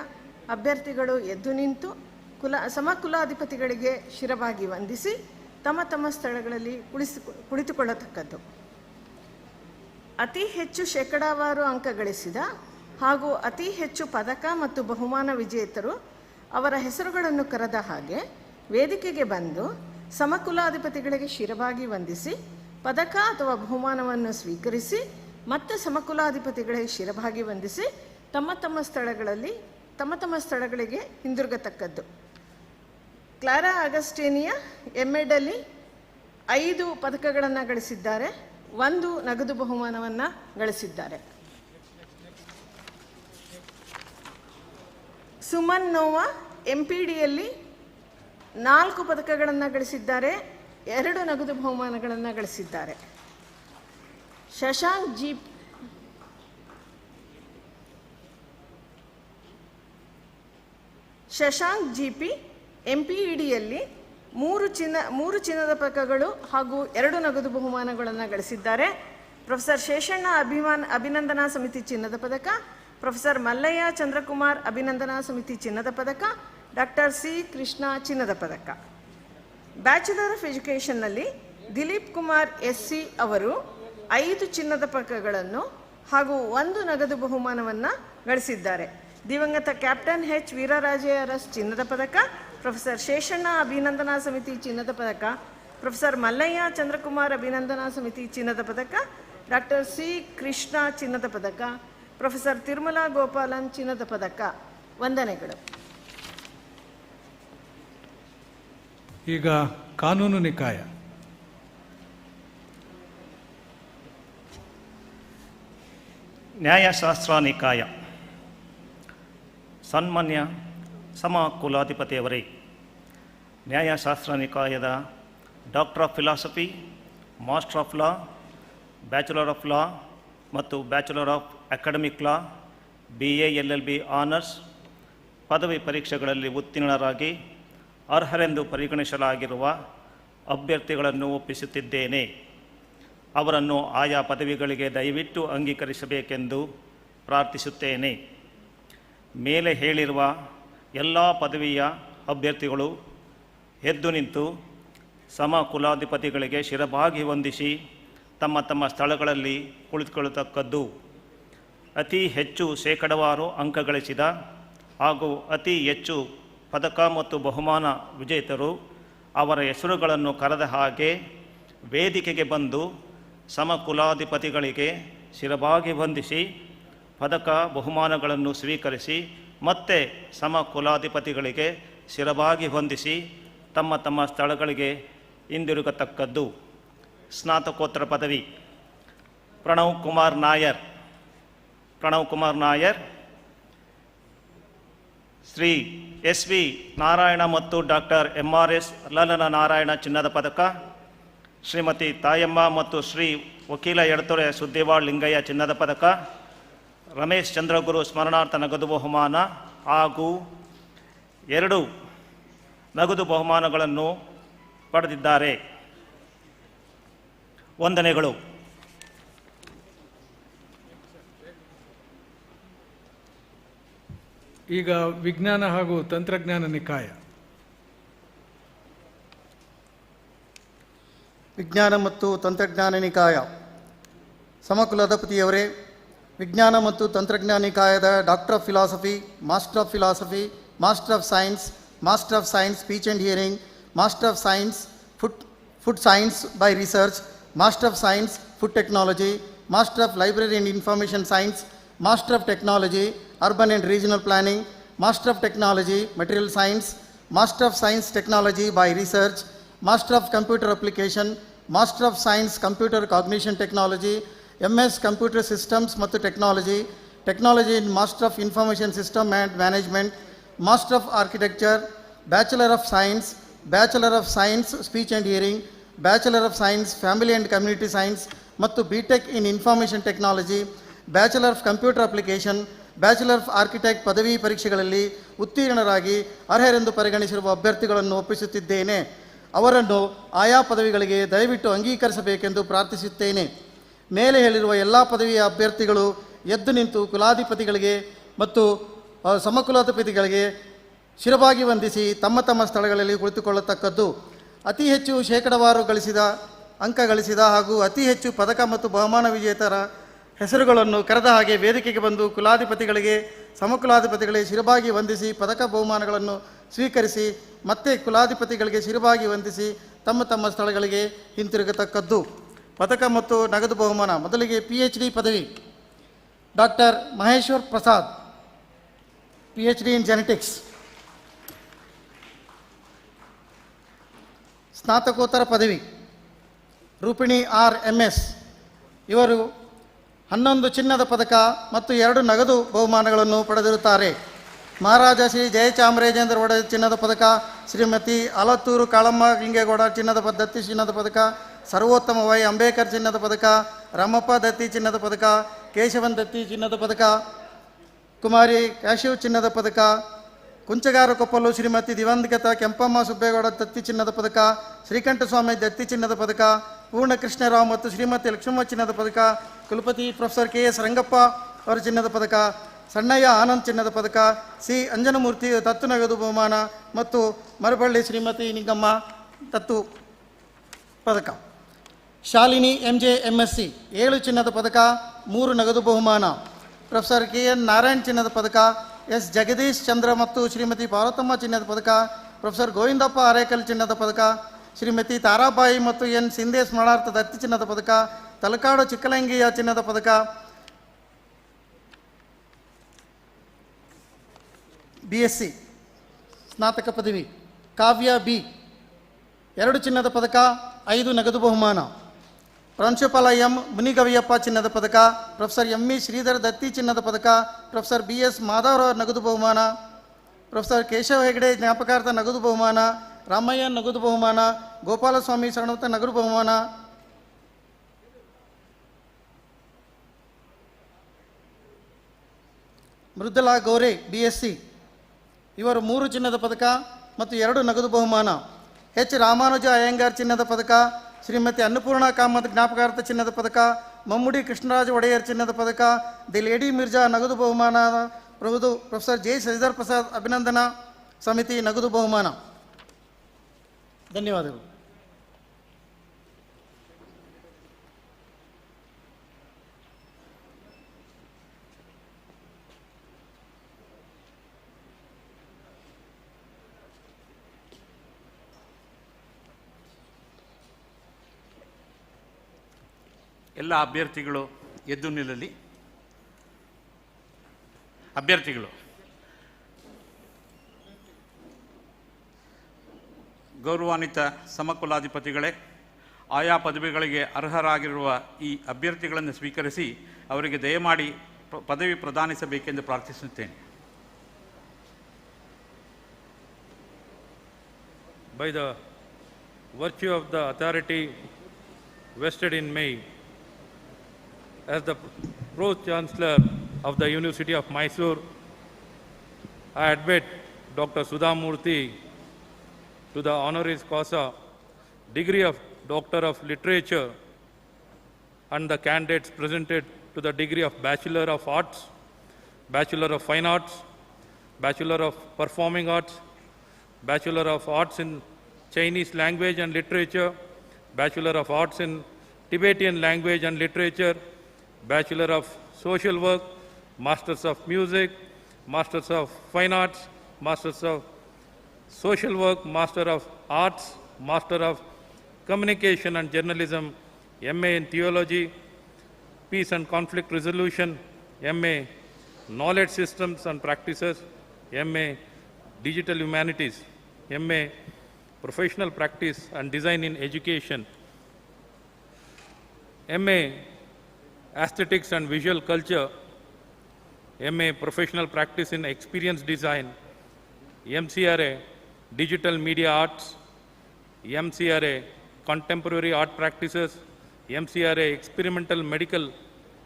ಅಭ್ಯರ್ಥಿಗಳು ಎದ್ದು ನಿಂತು ಸಮಕುಲಾಧಿಪತಿಗಳಿಗೆ ಶಿರವಾಗಿ ವಂದಿಸಿ ತಮ್ಮ ತಮ್ಮ ಸ್ಥಳಗಳಲ್ಲಿ ಕುಳಿತುಕೊಳ್ಳತಕ್ಕದ್ದು. ಅತಿ ಹೆಚ್ಚು ಶೇಕಡಾವಾರು ಅಂಕ ಗಳಿಸಿದ ಹಾಗೂ ಅತಿ ಹೆಚ್ಚು ಪದಕ ಮತ್ತು ಬಹುಮಾನ ವಿಜೇತರು ಅವರ ಹೆಸರುಗಳನ್ನು ಕರೆದ ಹಾಗೆ ವೇದಿಕೆಗೆ ಬಂದು ಸಮಕುಲಾಧಿಪತಿಗಳಿಗೆ ಶಿರವಾಗಿ ವಂದಿಸಿ ಪದಕ ಅಥವಾ ಬಹುಮಾನವನ್ನು ಸ್ವೀಕರಿಸಿ ಮತ್ತೆ ಸಮಕುಲಾಧಿಪತಿಗಳಿಗೆ ಶಿರವಾಗಿ ವಂದಿಸಿ ತಮ್ಮ ಸ್ಥಳಗಳಿಗೆ ಹಿಂದಿರುಗತಕ್ಕದ್ದು. ಕ್ಲಾರಾ ಅಗಸ್ಟೇನಿಯಾ ಎಮ್ಎಡಲ್ಲಿ 5 ಪದಕಗಳನ್ನು ಗಳಿಸಿದ್ದಾರೆ, 1 ನಗದು ಬಹುಮಾನವನ್ನು ಗಳಿಸಿದ್ದಾರೆ. ಸುಮನ್ ನೋವಾ ಎಂಪಿಡಿಯಲ್ಲಿ 4 ಪದಕಗಳನ್ನು ಗಳಿಸಿದ್ದಾರೆ, 2 ನಗದು ಬಹುಮಾನಗಳನ್ನು ಗಳಿಸಿದ್ದಾರೆ. ಶಶಾಂಕ್ ಜಿಪಿ ಎಂಪಿಇಡಿಯಲ್ಲಿ 3 ಚಿನ್ನದ ಪದಕಗಳು ಹಾಗೂ 2 ನಗದು ಬಹುಮಾನಗಳನ್ನು ಗಳಿಸಿದ್ದಾರೆ. ಪ್ರೊಫೆಸರ್ ಶೇಷಣ್ಣ ಅಭಿನಂದನಾ ಸಮಿತಿ ಚಿನ್ನದ ಪದಕ, ಪ್ರೊಫೆಸರ್ ಮಲ್ಲಯ್ಯ ಚಂದ್ರಕುಮಾರ್ ಅಭಿನಂದನಾ ಸಮಿತಿ ಚಿನ್ನದ ಪದಕ, ಡಾಕ್ಟರ್ ಸಿ ಕೃಷ್ಣ ಚಿನ್ನದ ಪದಕ. ಬ್ಯಾಚುಲರ್ ಆಫ್ ಎಜುಕೇಷನ್ನಲ್ಲಿ ದಿಲೀಪ್ ಕುಮಾರ್ ಎಸ್ಸಿ ಅವರು 5 ಚಿನ್ನದ ಪದಕಗಳನ್ನು ಹಾಗೂ 1 ನಗದು ಬಹುಮಾನವನ್ನು ಗಳಿಸಿದ್ದಾರೆ. ದಿವಂಗತ ಕ್ಯಾಪ್ಟನ್ ಎಚ್ ವೀರರಾಜಯ್ಯ ಅರಸ್ ಚಿನ್ನದ ಪದಕ, ಪ್ರೊಫೆಸರ್ ಶೇಷಣ್ಣ ಅಭಿನಂದನಾ ಸಮಿತಿ ಚಿನ್ನದ ಪದಕ, ಪ್ರೊಫೆಸರ್ ಮಲ್ಲಯ್ಯ ಚಂದ್ರಕುಮಾರ್ ಅಭಿನಂದನಾ ಸಮಿತಿ ಚಿನ್ನದ ಪದಕ, ಡಾಕ್ಟರ್ ಸಿ ಕೃಷ್ಣ ಚಿನ್ನದ ಪದಕ, ಪ್ರೊಫೆಸರ್ ತಿರುಮಲಾ ಗೋಪಾಲನ್ ಚಿನ್ನದ ಪದಕ. ವಂದನೆಗಳು. ಈಗ ಕಾನೂನು ನಿಕಾಯ. ನ್ಯಾಯಶಾಸ್ತ್ರ ನಿಕಾಯ. ಸನ್ಮಾನ್ಯ ಸಮಕುಲಾಧಿಪತಿಯವರೇ, ನ್ಯಾಯಶಾಸ್ತ್ರ ನಿಕಾಯದ doctor of philosophy, master of law, bachelor of law ಮತ್ತು bachelor of academic law, BA LLB honours ಪದವಿ ಪರೀಕ್ಷೆಗಳಲ್ಲಿ ಉತ್ತೀರ್ಣರಾಗಿ ಅರ್ಹರೆಂದು ಪರಿಗಣಿಸಲಾಗಿರುವ ಅಭ್ಯರ್ಥಿಗಳನ್ನು ಒಪ್ಪಿಸುತ್ತಿದ್ದೇನೆ. ಅವರನ್ನು ಆಯಾ ಪದವಿಗಳಿಗೆ ದಯವಿಟ್ಟು ಅಂಗೀಕರಿಸಬೇಕೆಂದು ಪ್ರಾರ್ಥಿಸುತ್ತೇನೆ. ಮೇಲೆ ಹೇಳಿರುವ ಎಲ್ಲ ಪದವಿಯ ಅಭ್ಯರ್ಥಿಗಳು ಎದ್ದು ನಿಂತು ಸಮಕುಲಾಧಿಪತಿಗಳಿಗೆ ಶಿರಬಾಗಿ ವಂದಿಸಿ ತಮ್ಮ ಸ್ಥಳಗಳಲ್ಲಿ ಕುಳಿತುಕೊಳ್ಳತಕ್ಕದ್ದು. ಅತಿ ಹೆಚ್ಚು ಶೇಕಡಾವಾರು ಅಂಕ ಗಳಿಸಿದ ಹಾಗೂ ಅತಿ ಹೆಚ್ಚು ಪದಕ ಮತ್ತು ಬಹುಮಾನ ವಿಜೇತರು ಅವರ ಹೆಸರುಗಳನ್ನು ಕರೆದ ಹಾಗೆ ವೇದಿಕೆಗೆ ಬಂದು ಸಮಕುಲಾಧಿಪತಿಗಳಿಗೆ ಶಿರಬಾಗಿ ವಂದಿಸಿ ಪದಕ ಬಹುಮಾನಗಳನ್ನು ಸ್ವೀಕರಿಸಿ ಮತ್ತೆ ಸಮಕುಲಾಧಿಪತಿಗಳಿಗೆ ಶಿರಬಾಗಿ ವಂದಿಸಿ ತಮ್ಮ ಸ್ಥಳಗಳಿಗೆ ಹಿಂದಿರುಗತಕ್ಕದ್ದು. ಸ್ನಾತಕೋತ್ತರ ಪದವಿ ಪ್ರಣವ್ ಕುಮಾರ್ ನಾಯರ್, ಶ್ರೀ SV ನಾರಾಯಣ ಮತ್ತು ಡಾಕ್ಟರ್ MRS ಲಲನ ನಾರಾಯಣ ಚಿನ್ನದ ಪದಕ, ಶ್ರೀಮತಿ ತಾಯಮ್ಮ ಮತ್ತು ಶ್ರೀ ವಕೀಲ ಎಡತೊರೆ ಸುದ್ದೇವಾಳ್ ಲಿಂಗಯ್ಯ ಚಿನ್ನದ ಪದಕ, ರಮೇಶ್ ಚಂದ್ರಗುರು ಸ್ಮರಣಾರ್ಥ ನಗದು ಬಹುಮಾನ ಹಾಗೂ 2 ನಗದು ಬಹುಮಾನಗಳನ್ನು ಪಡೆದಿದ್ದಾರೆ. ವಂದನೆಗಳು. ಈಗ ವಿಜ್ಞಾನ ಹಾಗೂ ತಂತ್ರಜ್ಞಾನ ನಿಕಾಯ. ವಿಜ್ಞಾನ ಮತ್ತು ತಂತ್ರಜ್ಞಾನ ನಿಕಾಯ. ಸಮಕುಲಾಧಿಪತಿಯವರೇ, ವಿಜ್ಞಾನ ಮತ್ತು ತಂತ್ರಜ್ಞಾನ ನಿಕಾಯದ doctor of philosophy, master of philosophy, master of science speech and hearing, master of science food science by research, master of science food technology, master of library and information science, master of technology urban and regional planning, master of technology material science, master of science technology by research, master of computer application, master of science computer cognition technology, MS computer systems ಮತ್ತು technology in master of information system and management, master of architecture, bachelor of science speech and hearing, bachelor of science family and community science ಮತ್ತು BTech in information technology, bachelor of computer application, bachelor of architect ಪದವಿ ಪರೀಕ್ಷೆಗಳಲ್ಲಿ ಉತ್ತೀರ್ಣರಾಗಿ ಅರ್ಹರೆಂದು ಪರಿಗಣಿಸಿರುವ ಅಭ್ಯರ್ಥಿಗಳನ್ನು ಒಪ್ಪಿಸುತ್ತಿದ್ದೇನೆ. ಅವರನ್ನು ಆಯಾ ಪದವಿಗಳಿಗೆ ದಯವಿಟ್ಟು ಅಂಗೀಕರಿಸಬೇಕೆಂದು ಪ್ರಾರ್ಥಿಸುತ್ತೇನೆ. ಮೇಲೆ ಹೇಳಿರುವ ಎಲ್ಲ ಪದವಿಯ ಅಭ್ಯರ್ಥಿಗಳು ಎದ್ದು ನಿಂತು ಕುಲಾಧಿಪತಿಗಳಿಗೆ ಮತ್ತು ಸಮಕುಲಾಧಿಪತಿಗಳಿಗೆ ಶಿರಬಾಗಿ ವಂದಿಸಿ ತಮ್ಮ ತಮ್ಮ ಸ್ಥಳಗಳಲ್ಲಿ ಕುಳಿತುಕೊಳ್ಳತಕ್ಕದ್ದು. ಅತಿ ಹೆಚ್ಚು ಶೇಕಡಾವಾರು ಅಂಕ ಗಳಿಸಿದ ಹಾಗೂ ಅತಿ ಹೆಚ್ಚು ಪದಕ ಮತ್ತು ಬಹುಮಾನ ವಿಜೇತರ ಹೆಸರುಗಳನ್ನು ಕರೆದ ಹಾಗೆ ವೇದಿಕೆಗೆ ಬಂದು ಕುಲಾಧಿಪತಿಗಳಿಗೆ ಸಮಕುಲಾಧಿಪತಿಗಳಿಗೆ ಶಿರಬಾಗಿ ವಂದಿಸಿ ಪದಕ ಬಹುಮಾನಗಳನ್ನು ಸ್ವೀಕರಿಸಿ ಮತ್ತೆ ಕುಲಾಧಿಪತಿಗಳಿಗೆ ಶಿರಬಾಗಿ ವಂದಿಸಿ ತಮ್ಮ ತಮ್ಮ ಸ್ಥಳಗಳಿಗೆ ಹಿಂತಿರುಗತಕ್ಕದ್ದು. ಪದಕ ಮತ್ತು ನಗದು ಬಹುಮಾನ. ಮೊದಲಿಗೆ PhD ಪದವಿ ಡಾಕ್ಟರ್ ಮಹೇಶ್ವರ್ ಪ್ರಸಾದ್, PhD ಇನ್ ಜೆನೆಟಿಕ್ಸ್. ಸ್ನಾತಕೋತ್ತರ ಪದವಿ ರೂಪಿಣಿ RMS. ಇವರು 11 ಚಿನ್ನದ ಪದಕ ಮತ್ತು 2 ನಗದು ಬಹುಮಾನಗಳನ್ನು ಪಡೆದಿರುತ್ತಾರೆ. ಮಹಾರಾಜ ಶ್ರೀ ಜಯಚಾಮರಾಜೇಂದ್ರ ಒಡೆಯರ್ ಚಿನ್ನದ ಪದಕ, ಶ್ರೀಮತಿ ಆಲತ್ತೂರು ಕಾಳಮ್ಮ ಲಿಂಗೇಗೌಡ ದತ್ತಿ ಚಿನ್ನದ ಪದಕ, ಸರ್ವೋತ್ತಮ ವೈ ಅಂಬೇಕರ್ ಚಿನ್ನದ ಪದಕ, ರಾಮಪ್ಪ ದತ್ತಿ ಚಿನ್ನದ ಪದಕ, ಕೇಶವನ್ ದತ್ತಿ ಚಿನ್ನದ ಪದಕ, ಕುಮಾರಿ ಕ್ಯಾಶಿವ್ ಚಿನ್ನದ ಪದಕ, ಕುಂಚಗಾರಕೊಪ್ಪಲು ಶ್ರೀಮತಿ ದಿವಂಗತ ಕೆಂಪಮ್ಮ ಸುಬ್ಬೇಗೌಡ ದತ್ತಿ ಚಿನ್ನದ ಪದಕ, ಶ್ರೀಕಂಠಸ್ವಾಮಿ ದತ್ತಿ ಚಿನ್ನದ ಪದಕ, ಪೂರ್ಣಕೃಷ್ಣರಾವ್ ಮತ್ತು ಶ್ರೀಮತಿ ಲಕ್ಷ್ಮಮ್ಮ ಚಿನ್ನದ ಪದಕ, ಕುಲಪತಿ ಪ್ರೊಫೆಸರ್ KS ರಂಗಪ್ಪ ಅವರ ಚಿನ್ನದ ಪದಕ, ಸಣ್ಣಯ್ಯ ಆನಂದ್ ಚಿನ್ನದ ಪದಕ, ಸಿ ಅಂಜನಮೂರ್ತಿ ತತ್ತು ನಗದು ಬಹುಮಾನ ಮತ್ತು ಮರಬಳ್ಳಿ ಶ್ರೀಮತಿ ನಿಂಗಮ್ಮ ತತ್ತು ಪದಕ. ಶಾಲಿನಿ MJ MSc 7 ಚಿನ್ನದ ಪದಕ, 3 ನಗದು ಬಹುಮಾನ. ಪ್ರೊಫೆಸರ್ KN ನಾರಾಯಣ್ ಚಿನ್ನದ ಪದಕ, S ಜಗದೀಶ್ ಚಂದ್ರ ಮತ್ತು ಶ್ರೀಮತಿ ಪಾರ್ವತಮ್ಮ ಚಿನ್ನದ ಪದಕ, ಪ್ರೊಫೆಸರ್ ಗೋವಿಂದಪ್ಪ ಅರೇಕಲ್ ಚಿನ್ನದ ಪದಕ, ಶ್ರೀಮತಿ ತಾರಾಬಾಯಿ ಮತ್ತು N ಸಿಂಧೆ ಸ್ಮರಣಾರ್ಥ ದತ್ತಿ ಚಿನ್ನದ ಪದಕ, ತಲಕಾಡು ಚಿಕ್ಕಲಂಗಿಯ ಚಿನ್ನದ ಪದಕ. BSc ಸ್ನಾತಕ ಪದವಿ ಕಾವ್ಯ B 2 ಚಿನ್ನದ ಪದಕ, 5 ನಗದು ಬಹುಮಾನ. ಪ್ರಾಂಶುಪಾಲ M ಮುನಿಗವಿಯಪ್ಪ ಚಿನ್ನದ ಪದಕ, ಪ್ರೊಫೆಸರ್ ME ಶ್ರೀಧರ್ ದತ್ತಿ ಚಿನ್ನದ ಪದಕ, ಪ್ರೊಫೆಸರ್ BS ಮಾಧವರಾವ್ ನಗದು ಬಹುಮಾನ, ಪ್ರೊಫೆಸರ್ ಕೇಶವ ಹೆಗಡೆ ಜ್ಞಾಪಕಾರ್ಥ ನಗದು ಬಹುಮಾನ, ರಾಮಯ್ಯ ನಗದು ಬಹುಮಾನ, ಗೋಪಾಲಸ್ವಾಮಿ ಶರಣವತ ನಗದು ಬಹುಮಾನ. ಮೃದುಲಾ ಗೌರೆ BSc ಇವರು 3 ಚಿನ್ನದ ಪದಕ ಮತ್ತು 2 ನಗದು ಬಹುಮಾನ. H ರಾಮಾನುಜ ಅಯ್ಯಂಗಾರ್ ಚಿನ್ನದ ಪದಕ, ಶ್ರೀಮತಿ ಅನ್ನಪೂರ್ಣ ಕಾಮತ್ ಜ್ಞಾಪಕಾರ್ಥ ಚಿನ್ನದ ಪದಕ, ಮಮ್ಮುಡಿ ಕೃಷ್ಣರಾಜ ಒಡೆಯರ್ ಚಿನ್ನದ ಪದಕ, ದಿ ಲೇಡಿ ಮಿರ್ಜಾ ನಗದು ಬಹುಮಾನ, ಪ್ರೊಫೆಸರ್ J ಶ್ರೀಧರ್ ಪ್ರಸಾದ್ ಅಭಿನಂದನಾ ಸಮಿತಿ ನಗದು ಬಹುಮಾನ. ಧನ್ಯವಾದಗಳು. ಎಲ್ಲ ಅಭ್ಯರ್ಥಿಗಳು ಎದ್ದು ನಿಲ್ಲಲಿ. ಅಭ್ಯರ್ಥಿಗಳು ಗೌರವಾನ್ವಿತ ಸಮಕುಲಾಧಿಪತಿಗಳೇ, ಆಯಾ ಪದವಿಗಳಿಗೆ ಅರ್ಹರಾಗಿರುವ ಈ ಅಭ್ಯರ್ಥಿಗಳನ್ನು ಸ್ವೀಕರಿಸಿ ಅವರಿಗೆ ದಯಮಾಡಿ ಪದವಿ ಪ್ರದಾನಿಸಬೇಕೆಂದು ಪ್ರಾರ್ಥಿಸುತ್ತೇನೆ. By the virtue of the authority vested in me as the Pro-Chancellor of the University of Mysore, I admit Dr. Sudhamurthy to the honoris causa degree of Doctor of Literature and the candidates presented to the degree of Bachelor of Arts, Bachelor of Fine Arts, Bachelor of Performing Arts, Bachelor of Arts in Chinese Language and Literature, Bachelor of Arts in Tibetan Language and Literature, Bachelor of Social Work, Masters of Music, Masters of Fine Arts, Masters of Social Work, Master of Arts, Master of Communication and Journalism, MA in Theology, Peace and Conflict Resolution, MA Knowledge Systems and Practices, MA Digital Humanities, MA Professional Practice and Design in Education, MA Aesthetics and Visual Culture, MA Professional Practice in Experience Design, MCRA Digital Media Arts, MCRA Contemporary Art Practices, MCRA Experimental Medical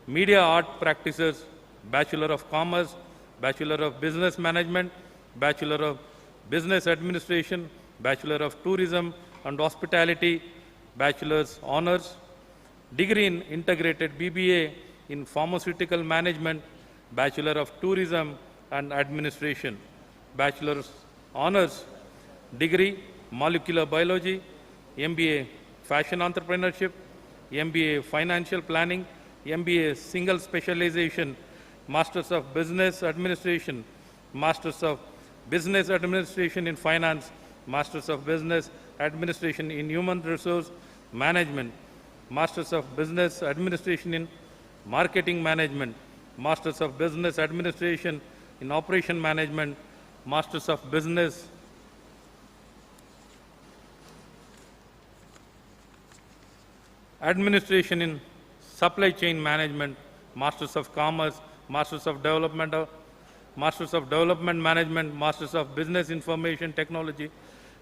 Media Art Practices, Bachelor of Commerce, Bachelor of Business Management, Bachelor of Business Administration, Bachelor of Tourism and Hospitality, Bachelor's Honors, Degree in Integrated BBA in Pharmaceutical Management, Bachelor of Tourism and Administration, Bachelor's Honors, Degree Molecular Biology, MBA Fashion Entrepreneurship, MBA Financial Planning, MBA Single Specialization, Masters of Business Administration, Masters of Business Administration in Finance, Masters of Business Administration in Human Resource Management, Masters of Business Administration in Marketing Management, Masters of Business Administration in Operation Management, Masters of Business Administration in Supply Chain Management, Masters of Commerce, Masters of Development Management, Masters of Business Information Technology,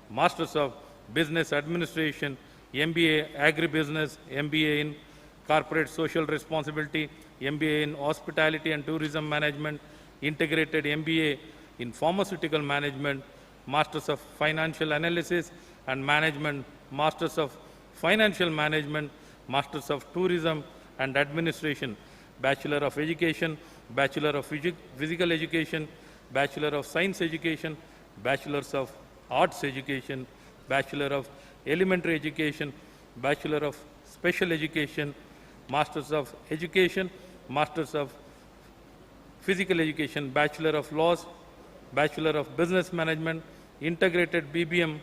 Masters of Business Administration, MBA Agribusiness, MBA in Corporate Social Responsibility, MBA in Hospitality and Tourism Management, Integrated MBA in Pharmaceutical Management, Masters of Financial Analysis and Management, Masters of Financial Management, Masters of Tourism and Administration, Bachelor of Education, Bachelor of Physical Education, Bachelor of Science Education, Bachelors of Arts Education, Bachelor of Elementary Education, Bachelor of Special Education, Masters of Education, Masters of Physical Education, Bachelor of Laws, Bachelor of Business Management, Integrated BBM,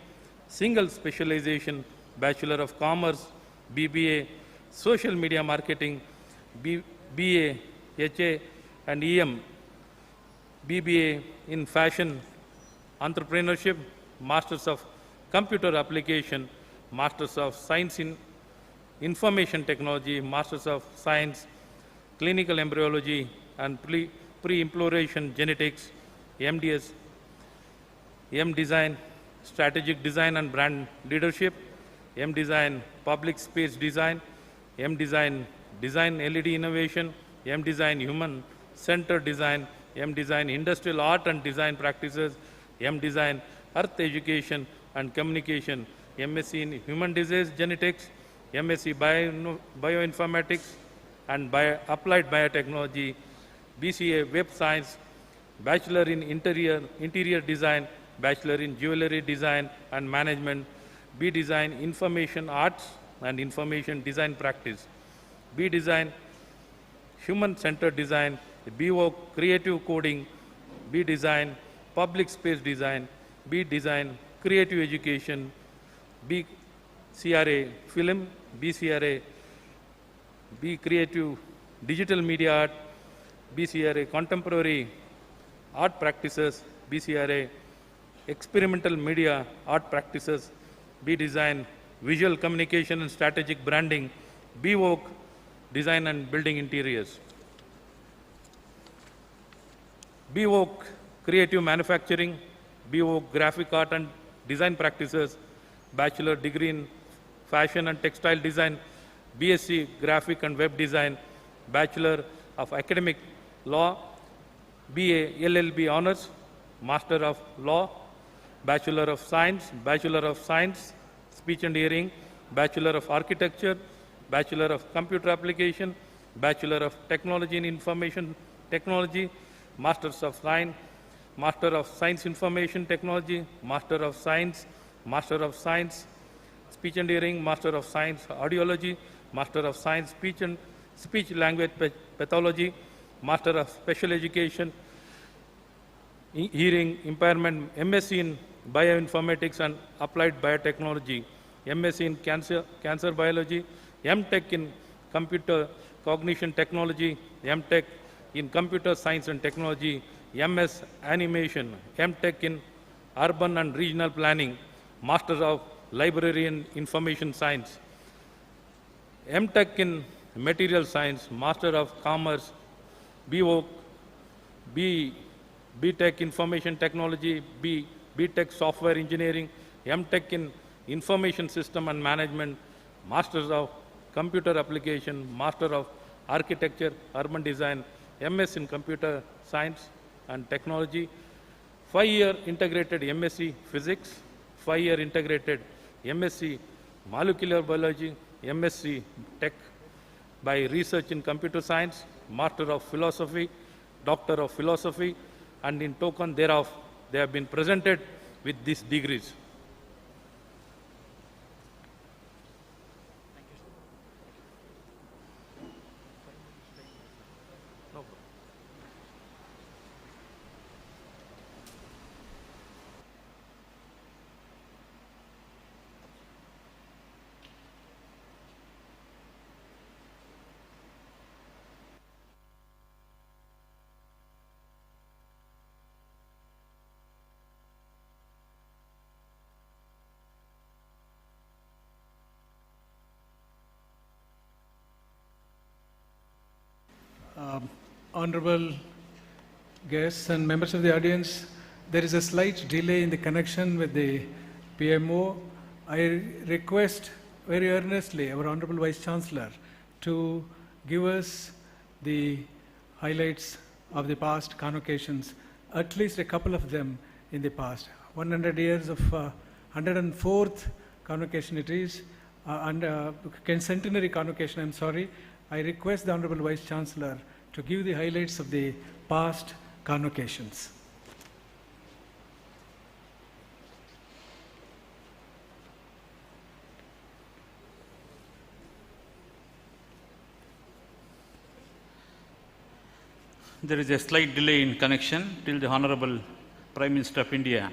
Single Specialization, Bachelor of Commerce, BBA, Social Media Marketing, BA, HA and EM, BBA in Fashion Entrepreneurship, Masters of Computer Application, Masters of Science in Information Technology, Masters of Science, Clinical Embryology and Pre-Implantation Genetics, MDS, M Design, Strategic Design and Brand Leadership, M Design, Public Space Design, M Design, Design LED Innovation, M Design, Human Centered Design, M Design, Industrial Art and Design Practices, M Design, Earth Education and Communication, MSc in Human Disease Genetics, MSc Bioinformatics and Applied Biotechnology, BCA Web Science, Bachelor in Interior Design, Bachelor in Jewelry Design and Management, B Design Information Arts and Information Design Practice, B Design Human Centered Design, BO Creative Coding, B Design Public Space Design, B Design Creative Education, B CRA Film, B CRA B Creative Digital Media Art, B CRA Contemporary Art Practices, B CRA Experimental Media Art Practices, B Design Visual Communication and Strategic Branding, B Work Design and Building Interiors, B Work Creative Manufacturing, B Work Graphic Art and Design Practices, Bachelor Degree in Fashion and Textile Design, BSc Graphic and Web Design, Bachelor of Academic Law, BA LLB Honors, Master of Law, Bachelor of Science, Speech and Hearing, Bachelor of Architecture, Bachelor of Computer Application, Bachelor of Technology in Information Technology, Masters of Science, Master of Science Information Technology, Master of Science, Speech and Hearing, Master of Science Audiology, Master of Science Speech Language Pathology, Master of Special Education, Hearing Impairment, MSc in Bioinformatics and Applied Biotechnology, MSc in Cancer Biology, MTech in Computer Cognition Technology, MTech in Computer Science and Technology, MS Animation, MTech in Urban and Regional Planning, Master of Library and Information Science, MTech in Material Science, Master of Commerce, BVOC, BTech Information Technology, BTech Software Engineering, MTech in Information System and Management, Masters of Computer Application, Master of Architecture, Urban Design, MS in Computer Science and Technology, 5-year integrated MSc Physics, 5-year integrated MSc Molecular Biology, MSc Tech by Research in Computer Science, Master of Philosophy, Doctor of Philosophy, and in token thereof, they have been presented with these degrees. Honorable guests and members of the audience, there is a slight delay in the connection with the PMO. I request very earnestly our Honorable Vice Chancellor to give us the highlights of the past convocations, at least a couple of them in the past. 100 years of 104th convocation it is, centenary convocation, I'm sorry. I request the Honorable Vice Chancellor to give the highlights of the past convocations. There is a slight delay in connection till the Honorable Prime Minister of India,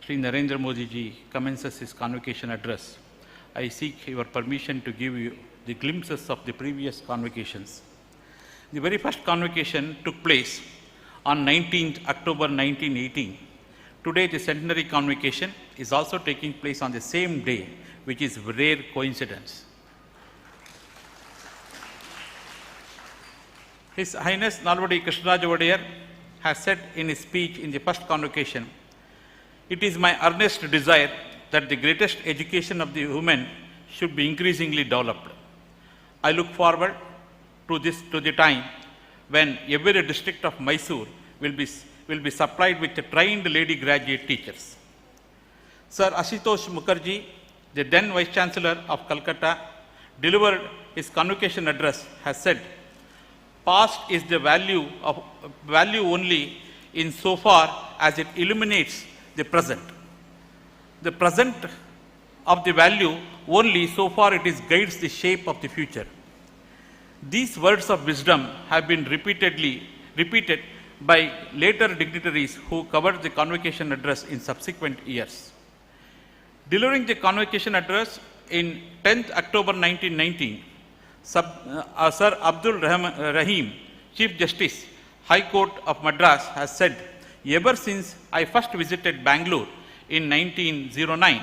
Shri Narendra Modi ji, commences his convocation address. I seek your permission to give you the glimpses of the previous convocations. The very first convocation took place on 19th October 1918. Today, the centenary convocation is also taking place on the same day, which is a rare coincidence. His Highness Nalvadi Krishnaraj Vodiyar has said in his speech in the first convocation, "It is my earnest desire that the greatest education of the women should be increasingly developed. I look forward to the time when every district of Mysore will be supplied with trained lady graduate teachers." Sir Ashutosh Mukherjee, the then Vice Chancellor of Calcutta, delivered his convocation address, has said, "Past is the value only in so far as it illuminates the present. The present of the value only so far it guides the shape of the future." These words of wisdom have been repeated by later dignitaries who covered the convocation address in subsequent years. Delivering the convocation address in 10th October 1919, Sir Abdul Rahim, Chief Justice, High Court of Madras, has said, "Ever since I first visited Bangalore in 1909,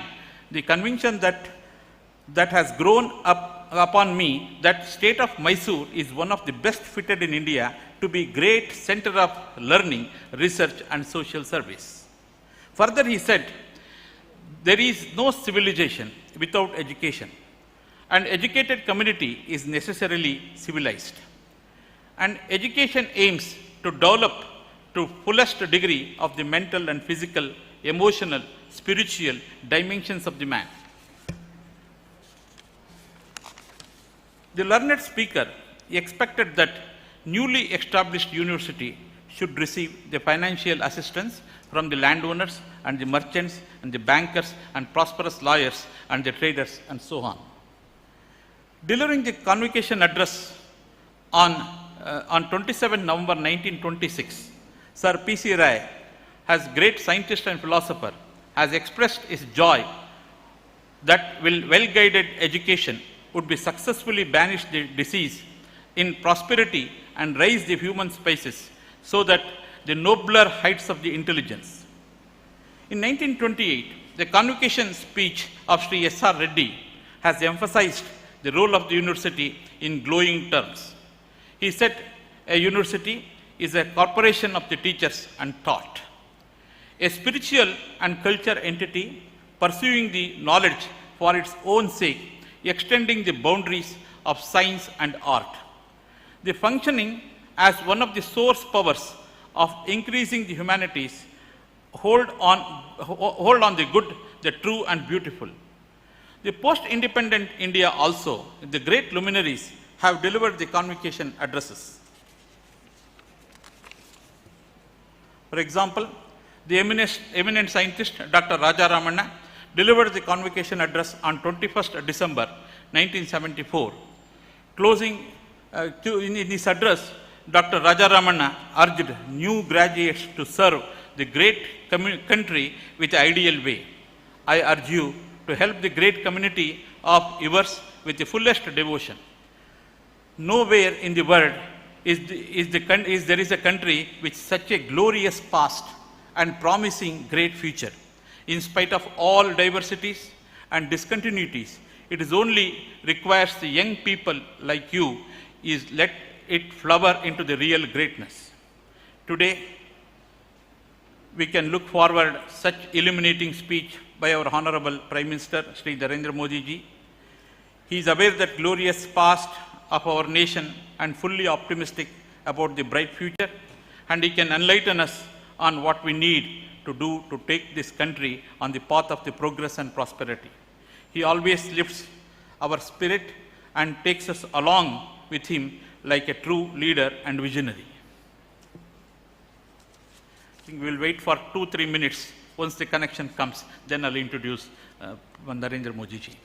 the conviction that has grown upon me that state of Mysore is one of the best fitted in India to be great center of learning, research and social service." Further, he said, "There is no civilization without education. An educated community is necessarily civilized. And education aims to develop to fullest degree of the mental and physical, emotional, spiritual dimensions of the man." The learned speaker expected that newly established university should receive the financial assistance from the landowners and the merchants and the bankers and prosperous lawyers and the traders and so on. Delivering the convocation address on 27 November 1926, Sir P.C. Rai, as great scientist and philosopher, has expressed his joy that well-guided education would be successfully banish the disease in prosperity and raise the human species so that the nobler heights of the intelligence. In 1928, the convocation speech of Sri S.R. Reddy has emphasized the role of the university in glowing terms. He said, "A university is a corporation of the teachers and taught, a spiritual and cultural entity pursuing the knowledge for its own sake, extending the boundaries of science and art, the functioning as one of the source powers of increasing the humanities hold on the good, the true and beautiful. The post-independent India also, the great luminaries have delivered the convocation addresses. For example, the eminent scientist Dr. Raja Ramanna delivered the convocation address on 21st December 1974. Closing in this address, Dr. Raja Ramanna urged new graduates to serve the great country with the ideal way. I urge you to help the great community of yours with the fullest devotion. Nowhere in the world there is a country with such a glorious past and promising great future. In spite of all diversities and discontinuities, it is only requires the young people like you is let it flower into the real greatness. Today, we can look forward such illuminating speech by our Honorable Prime Minister, Shri Narendra Modi ji. He is aware that glorious past of our nation and fully optimistic about the bright future, and he can enlighten us on what we need to do to take this country on the path of the progress and prosperity. He always lifts our spirit and takes us along with him like a true leader and visionary. I think we will wait for 2-3 minutes. Once the connection comes, then I'll introduce Narendra Modi ji.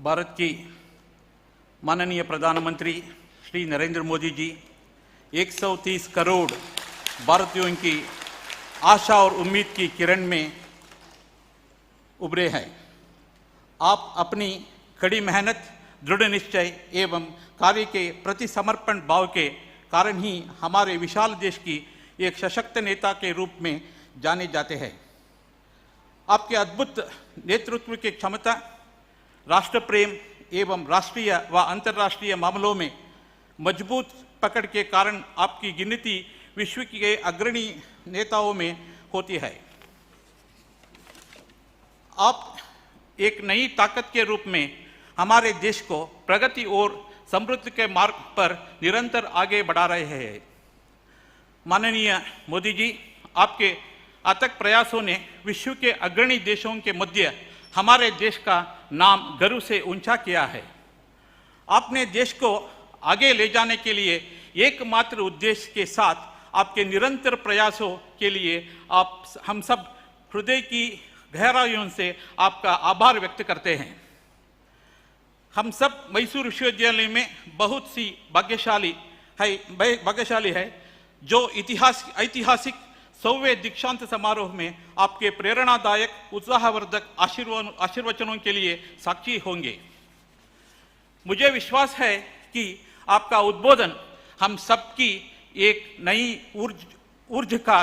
Bharat की माननीय प्रधानमंत्री श्री नरेंद्र मोदी जी 130 करोड़ भारतीयों की आशा और उम्मीद की किरण में उभरे हैं। आप अपनी कड़ी मेहनत, दृढ़ निश्चय एवं कार्य के प्रति समर्पण भाव के कारण ही हमारे विशाल देश की एक सशक्त नेता के रूप में जाने जाते हैं। आपके अद्भुत नेतृत्व की क्षमता, राष्ट्र प्रेम एवं राष्ट्रीय व अंतर्राष्ट्रीय मामलों में मजबूत पकड़ के कारण आपकी गिनती विश्व के अग्रणी नेताओं में होती है। आप एक नई ताकत के रूप में हमारे देश को प्रगति और समृद्धि के मार्ग पर निरंतर आगे बढ़ा रहे हैं। माननीय मोदी जी, आपके अथक प्रयासों ने विश्व के अग्रणी देशों के मध्य हमारे देश का नाम गर्व से ऊंचा किया है। आपने देश को आगे ले जाने के लिए एकमात्र उद्देश्य के साथ आपके निरंतर प्रयासों के लिए हम सब हृदय की गहराइयों से आपका आभार व्यक्त करते हैं। हम सब मैसूर विश्वविद्यालय में बहुत सी भाग्यशाली है जो ऐतिहासिक 100वें दीक्षांत समारोह में आपके प्रेरणादायक उत्साहवर्धक आशीर्वचनों के लिए साक्षी होंगे। मुझे विश्वास है कि आपका उद्बोधन हम सबकी एक नई ऊर्जा का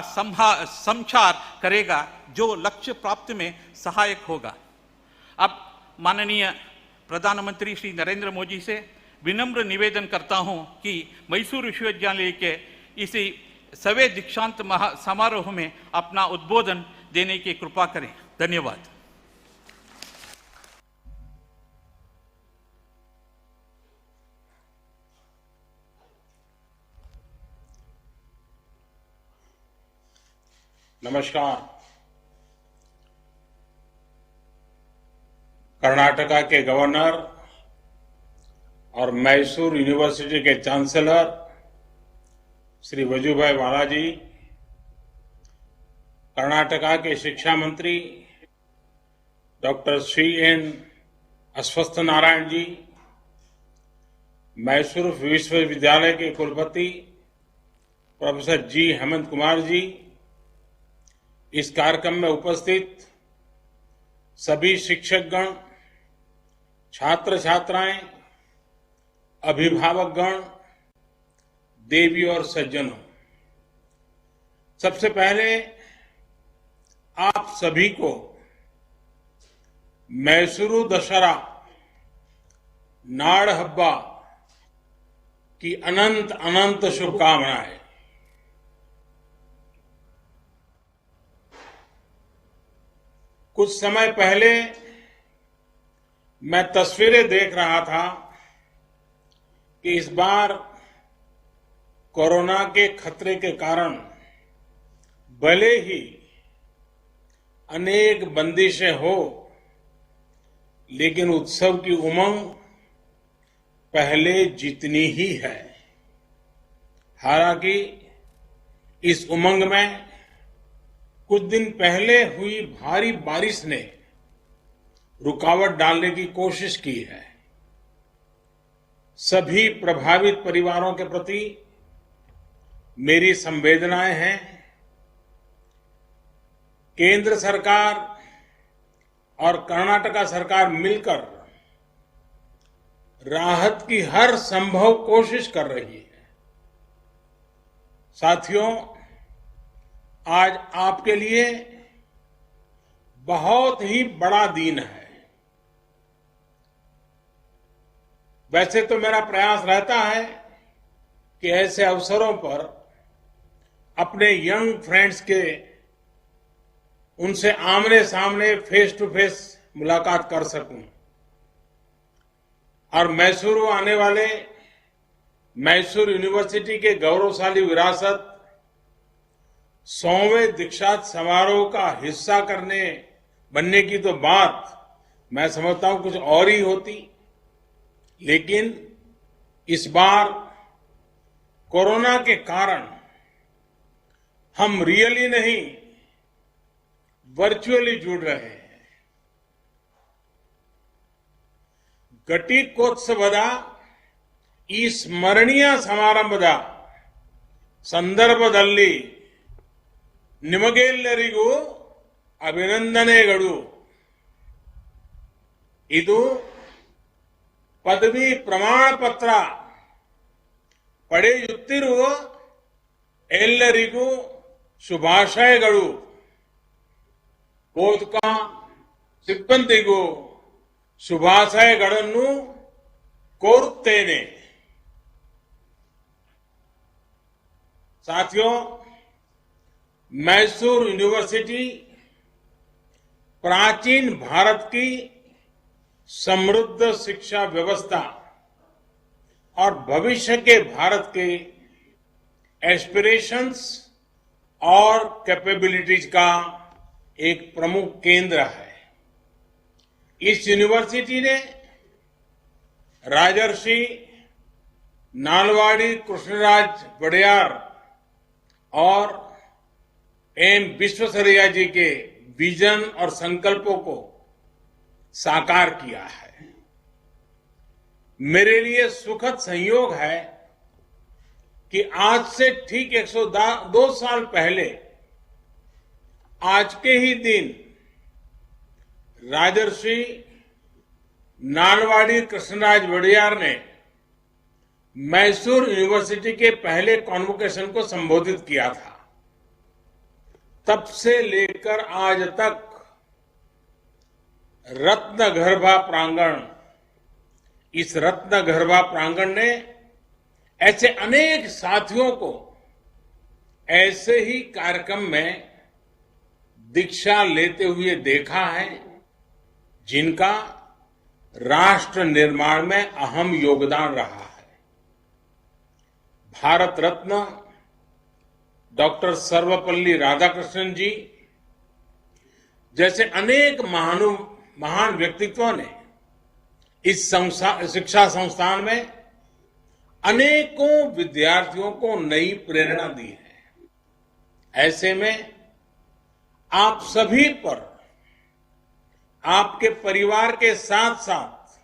संचार करेगा जो लक्ष्य प्राप्ति में सहायक होगा। अब माननीय प्रधानमंत्री श्री नरेंद्र मोदी से विनम्र निवेदन करता हूं कि मैसूर विश्वविद्यालय के इसी 100वें दीक्षांत समारोह में अपना उद्बोधन देने की कृपा करें। धन्यवाद। नमस्कार। कर्नाटका के गवर्नर और मैसूर यूनिवर्सिटी के चांसलर श्री वजुभाई वाला जी, कर्नाटका के शिक्षा मंत्री डॉक्टर श्री एन अश्वत्थ नारायण जी, मैसूर विश्वविद्यालय के कुलपति प्रोफेसर जी हेमंत कुमार जी, इस कार्यक्रम में उपस्थित सभी शिक्षकगण, छात्र छात्राएं, अभिभावकगण, देवी और सज्जनों, सबसे पहले आप सभी को मैसूरू दशहरा नाड़ हब्बा की अनंत अनंत शुभकामनाएं। कुछ समय पहले मैं तस्वीरें देख रहा था कि इस बार कोरोना के खतरे के कारण भले ही अनेक बंदिशें हो, लेकिन उत्सव की उमंग पहले जितनी ही है। हालांकि इस उमंग में कुछ दिन पहले हुई भारी बारिश ने रुकावट डालने की कोशिश की है। सभी प्रभावित परिवारों के प्रति मेरी संवेदनाएं हैं। केंद्र सरकार और कर्नाटका सरकार मिलकर राहत की हर संभव कोशिश कर रही है। साथियों, आज आपके लिए बहुत ही बड़ा दिन है। वैसे तो मेरा प्रयास रहता है कि ऐसे अवसरों पर अपने यंग फ्रेंड्स के उनसे आमने सामने फेस टू फेस मुलाकात कर सकूं और मैसूर आने वाले मैसूर यूनिवर्सिटी के गौरवशाली विरासत 100वें दीक्षांत समारोह का हिस्सा बनने की तो बात मैं समझता हूं कुछ और ही होती, लेकिन इस बार कोरोना के कारण हम रियली नहीं वर्चुअली जुड़ रहे हैं। ಘಟಿಕೋತ್ಸವದ ಈ ಸ್ಮರಣೀಯ ಸಮಾರಂಭದ ಸಂದರ್ಭದಲ್ಲಿ ನಿಮಗೆಲ್ಲರಿಗೂ ಅಭಿನಂದನೆಗಳು. ಇದು ಪದವಿ ಪ್ರಮಾಣ ಪತ್ರ ಪಡೆಯುತ್ತಿರುವ ಎಲ್ಲರಿಗೂ ಶುಭಾಶಯಗಳು. ಬೋಧಕ ಸಿಬ್ಬಂದಿಗೂ ಶುಭಾಶಯಗಳನ್ನು ಕೋರುತ್ತೇನೆ. साथियों, मैसूर यूनिवर्सिटी प्राचीन भारत की समृद्ध शिक्षा व्यवस्था और भविष्य के भारत के एस्पिरेशंस और कैपेबिलिटीज का एक प्रमुख केंद्र है. इस यूनिवर्सिटी ने राजर्षि नालवाड़ी कृष्णराज वडेयार और एम विश्वेश्वरैया जी के विजन और संकल्पों को साकार किया है. मेरे लिए सुखद संयोग है कि आज से ठीक 102 साल पहले आज के ही दिन राजर्षि नालवाड़ी कृष्णराज वडियार ने मैसूर यूनिवर्सिटी के पहले कॉन्वोकेशन को संबोधित किया था। तब से लेकर आज तक रत्नगर्भा प्रांगण, इस रत्नगर्भा प्रांगण ने ऐसे अनेक साथियों को ऐसे ही कार्यक्रम में दीक्षा लेते हुए देखा है जिनका राष्ट्र निर्माण में अहम योगदान रहा है। भारत रत्न डॉक्टर सर्वपल्ली राधाकृष्णन जी जैसे अनेक महान व्यक्तित्वों ने इस शिक्षा संस्थान में अनेकों विद्यार्थियों को नई प्रेरणा दी है। ऐसे में आप सभी पर, आपके परिवार के साथ साथ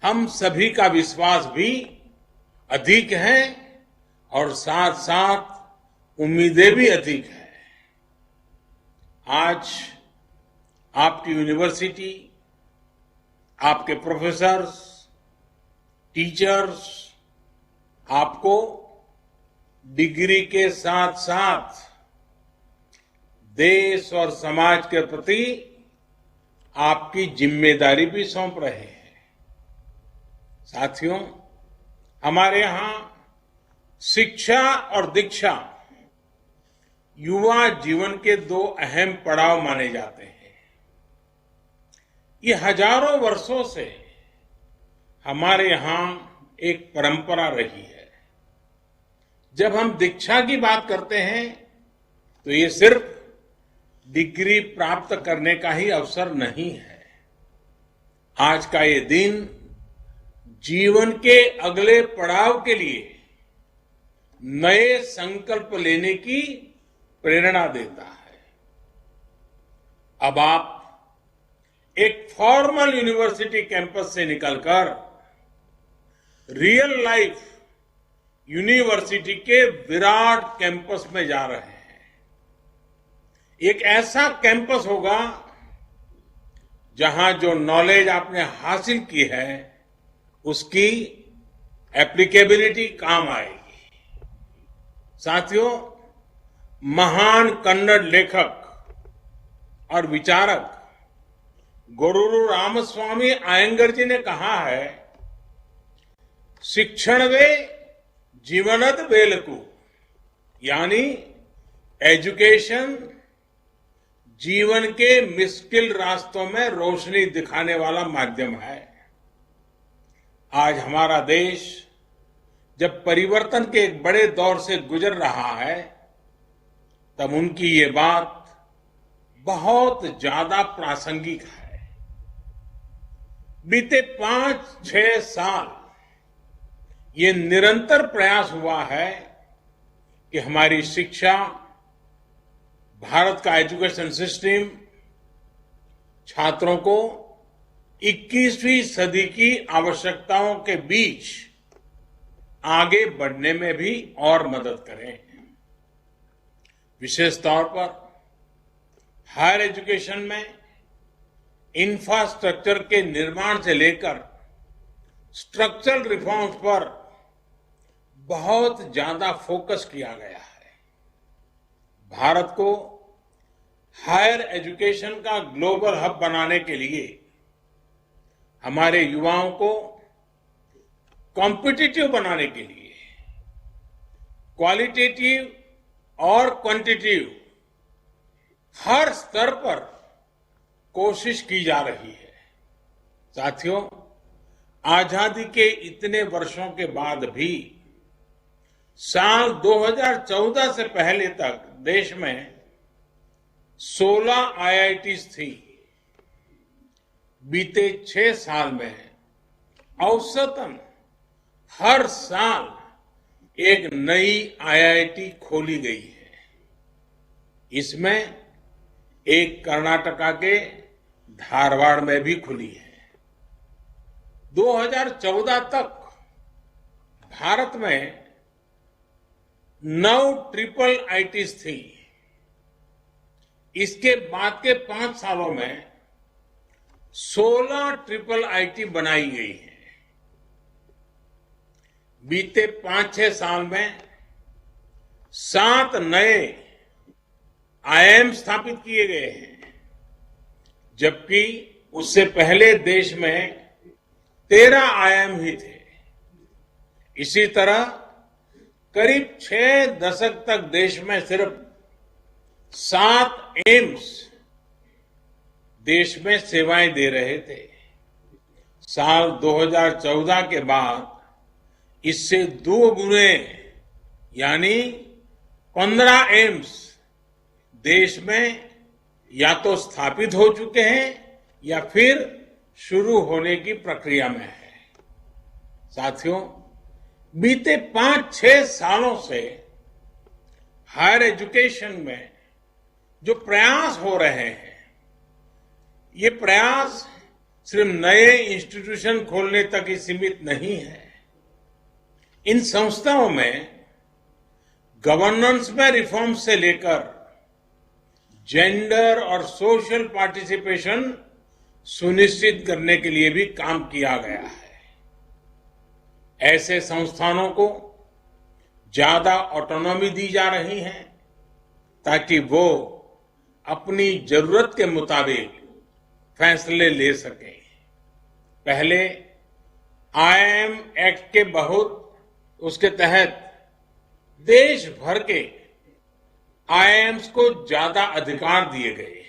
हम सभी का विश्वास भी अधिक है और साथ साथ उम्मीदें भी अधिक है। आज आपकी यूनिवर्सिटी, आपके प्रोफेसर्स, टीचर्स आपको डिग्री के साथ साथ देश और समाज के प्रति आपकी जिम्मेदारी भी सौंप रहे हैं। साथियों, हमारे यहां शिक्षा और दीक्षा युवा जीवन के दो अहम पड़ाव माने जाते हैं। ये हजारों वर्षों से हमारे यहां एक परंपरा रही है। जब हम दीक्षा की बात करते हैं तो ये सिर्फ डिग्री प्राप्त करने का ही अवसर नहीं है। आज का ये दिन जीवन के अगले पड़ाव के लिए नए संकल्प लेने की प्रेरणा देता है। अब आप एक फॉर्मल यूनिवर्सिटी कैंपस से निकलकर रियल लाइफ यूनिवर्सिटी के विराट कैंपस में जा रहे हैं। एक ऐसा कैंपस होगा जहां जो नॉलेज आपने हासिल की है उसकी एप्लीकेबिलिटी काम आएगी। साथियों, महान कन्नड़ लेखक और विचारक गोरूरू रामस्वामी आयंगर जी ने कहा है, शिक्षणवे जीवनद बेलकु, यानी एजुकेशन जीवन के मुश्किल रास्तों में रोशनी दिखाने वाला माध्यम है। आज हमारा देश जब परिवर्तन के एक बड़े दौर से गुजर रहा है, तब उनकी ये बात बहुत ज्यादा प्रासंगिक है। बीते 5-6 साल ये निरंतर प्रयास हुआ है कि हमारी शिक्षा, भारत का एजुकेशन सिस्टम छात्रों को 21वीं सदी की आवश्यकताओं के बीच आगे बढ़ने में भी और मदद करें। विशेष तौर पर हायर एजुकेशन में इंफ्रास्ट्रक्चर के निर्माण से लेकर स्ट्रक्चरल रिफॉर्म्स पर बहुत ज्यादा फोकस किया गया है। भारत को हायर एजुकेशन का ग्लोबल हब बनाने के लिए हमारे युवाओं को कॉम्पिटिटिव बनाने के लिए क्वालिटेटिव और क्वांटिटेटिव हर स्तर पर कोशिश की जा रही है। साथियों, आजादी के इतने वर्षों के बाद भी साल 2014 से पहले तक देश में 16 IITs थी। बीते 6 साल में औसतन हर साल एक नई IIT खोली गई है। इसमें एक कर्नाटका के धारवाड़ में भी खुली है। 2014 तक भारत में 9 ट्रिपल IITs थी। इसके बाद के 5 सालों में 16 ट्रिपल आईटी बनाई गई है। बीते 5-6 साल में 7 नए आईआईएम स्थापित किए गए हैं, जबकि उससे पहले देश में 13 आईआईएम ही थे। इसी तरह करीब 6 दशक तक देश में सिर्फ 7 एम्स देश में सेवाएं दे रहे थे। साल 2014 के बाद इससे 2 गुने यानी 15 एम्स देश में या तो स्थापित हो चुके हैं या फिर शुरू होने की प्रक्रिया में है। साथियों, बीते 5-6 सालों से हायर एजुकेशन में जो प्रयास हो रहे हैं, ये प्रयास सिर्फ नए इंस्टीट्यूशन खोलने तक ही सीमित नहीं है। इन संस्थाओं में गवर्नेंस में रिफॉर्म से लेकर जेंडर और सोशल पार्टिसिपेशन सुनिश्चित करने के लिए भी काम किया गया है। ऐसे संस्थानों को ज्यादा ऑटोनॉमी दी जा रही है ताकि वो अपनी जरूरत के मुताबिक फैसले ले सकें। पहले आईआईएम एक्ट के उसके तहत देश भर के आईआईएम्स को ज्यादा अधिकार दिए गए।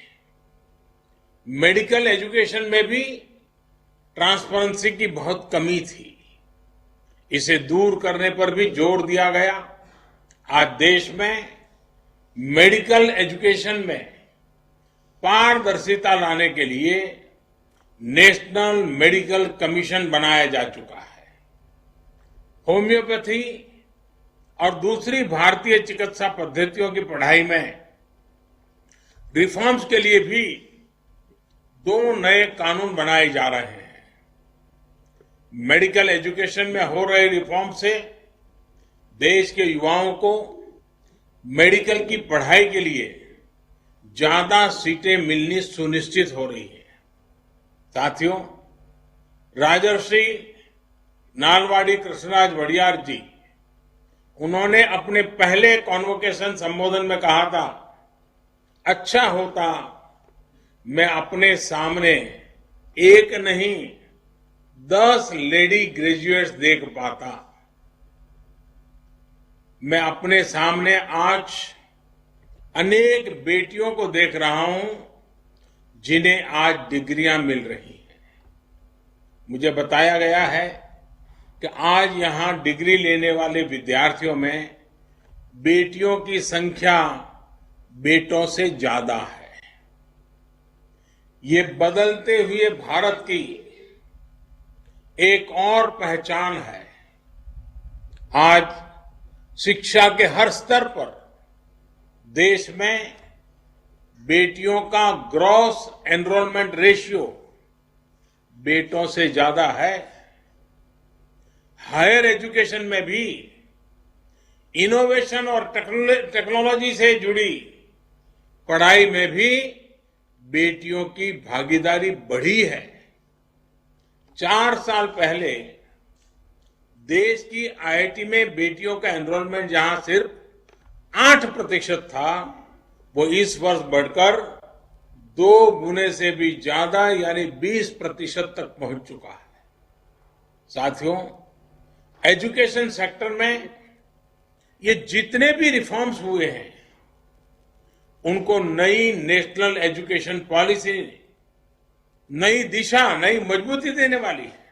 मेडिकल एजुकेशन में भी ट्रांसपेरेंसी की बहुत कमी थी। इसे दूर करने पर भी जोर दिया गया। आज देश में मेडिकल एजुकेशन में पारदर्शिता लाने के लिए नेशनल मेडिकल कमीशन बनाया जा चुका है। होम्योपैथी और दूसरी भारतीय चिकित्सा पद्धतियों की पढ़ाई में रिफॉर्म्स के लिए भी 2 नए कानून बनाए जा रहे हैं। मेडिकल एजुकेशन में हो रहे रिफॉर्म से देश के युवाओं को मेडिकल की पढ़ाई के लिए ज्यादा सीटें मिलनी सुनिश्चित हो रही है। साथियों, राजर्षि नालवाड़ी कृष्णराज वडियार जी, उन्होंने अपने पहले कॉन्वोकेशन संबोधन में कहा था, अच्छा होता मैं अपने सामने एक नहीं 10 लेडी ग्रेजुएट्स देख पाता। मैं अपने सामने आज अनेक बेटियों को देख रहा हूं जिन्हें आज डिग्रियां मिल रही हैं। मुझे बताया गया है कि आज यहां डिग्री लेने वाले विद्यार्थियों में बेटियों की संख्या बेटों से ज्यादा है। ये बदलते हुए भारत की एक और पहचान है। आज शिक्षा के हर स्तर पर देश में बेटियों का ग्रॉस एनरोलमेंट रेशियो बेटों से ज्यादा है। हायर एजुकेशन में भी इनोवेशन और टेक्नोलॉजी से जुड़ी पढ़ाई में भी बेटियों की भागीदारी बढ़ी है। 4 साल पहले देश की आईआईटी में बेटियों का एनरोलमेंट जहां सिर्फ 8% था, वो इस वर्ष बढ़कर 2 गुने से भी ज्यादा यानी 20% तक पहुंच चुका है। साथियों, एजुकेशन सेक्टर में ये जितने भी रिफॉर्म्स हुए हैं, उनको नई नेशनल एजुकेशन पॉलिसी नई दिशा, नई मजबूती देने वाली है।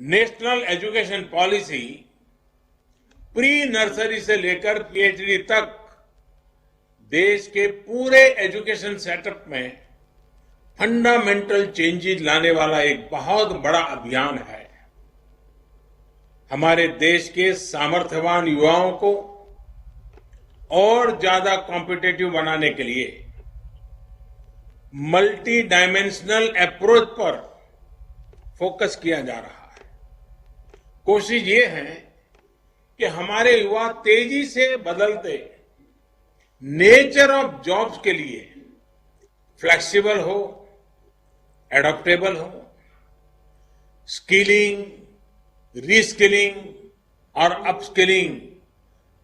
National education policy pre nursery से लेकर पीएचडी तक देश के पूरे एजुकेशन सेटअप में फंडामेंटल चेंजेस लाने वाला एक बहुत बड़ा अभियान है। हमारे देश के सामर्थ्यवान युवाओं को और ज्यादा कॉम्पिटिटिव बनाने के लिए मल्टी डायमेंशनल अप्रोच पर फोकस किया जा रहा है। कोशिश ये है कि हमारे युवा तेजी से बदलते नेचर ऑफ जॉब्स के लिए फ्लेक्सिबल हो एडॉप्टेबल हो, स्किलिंग, रीस्किलिंग और अपस्किलिंग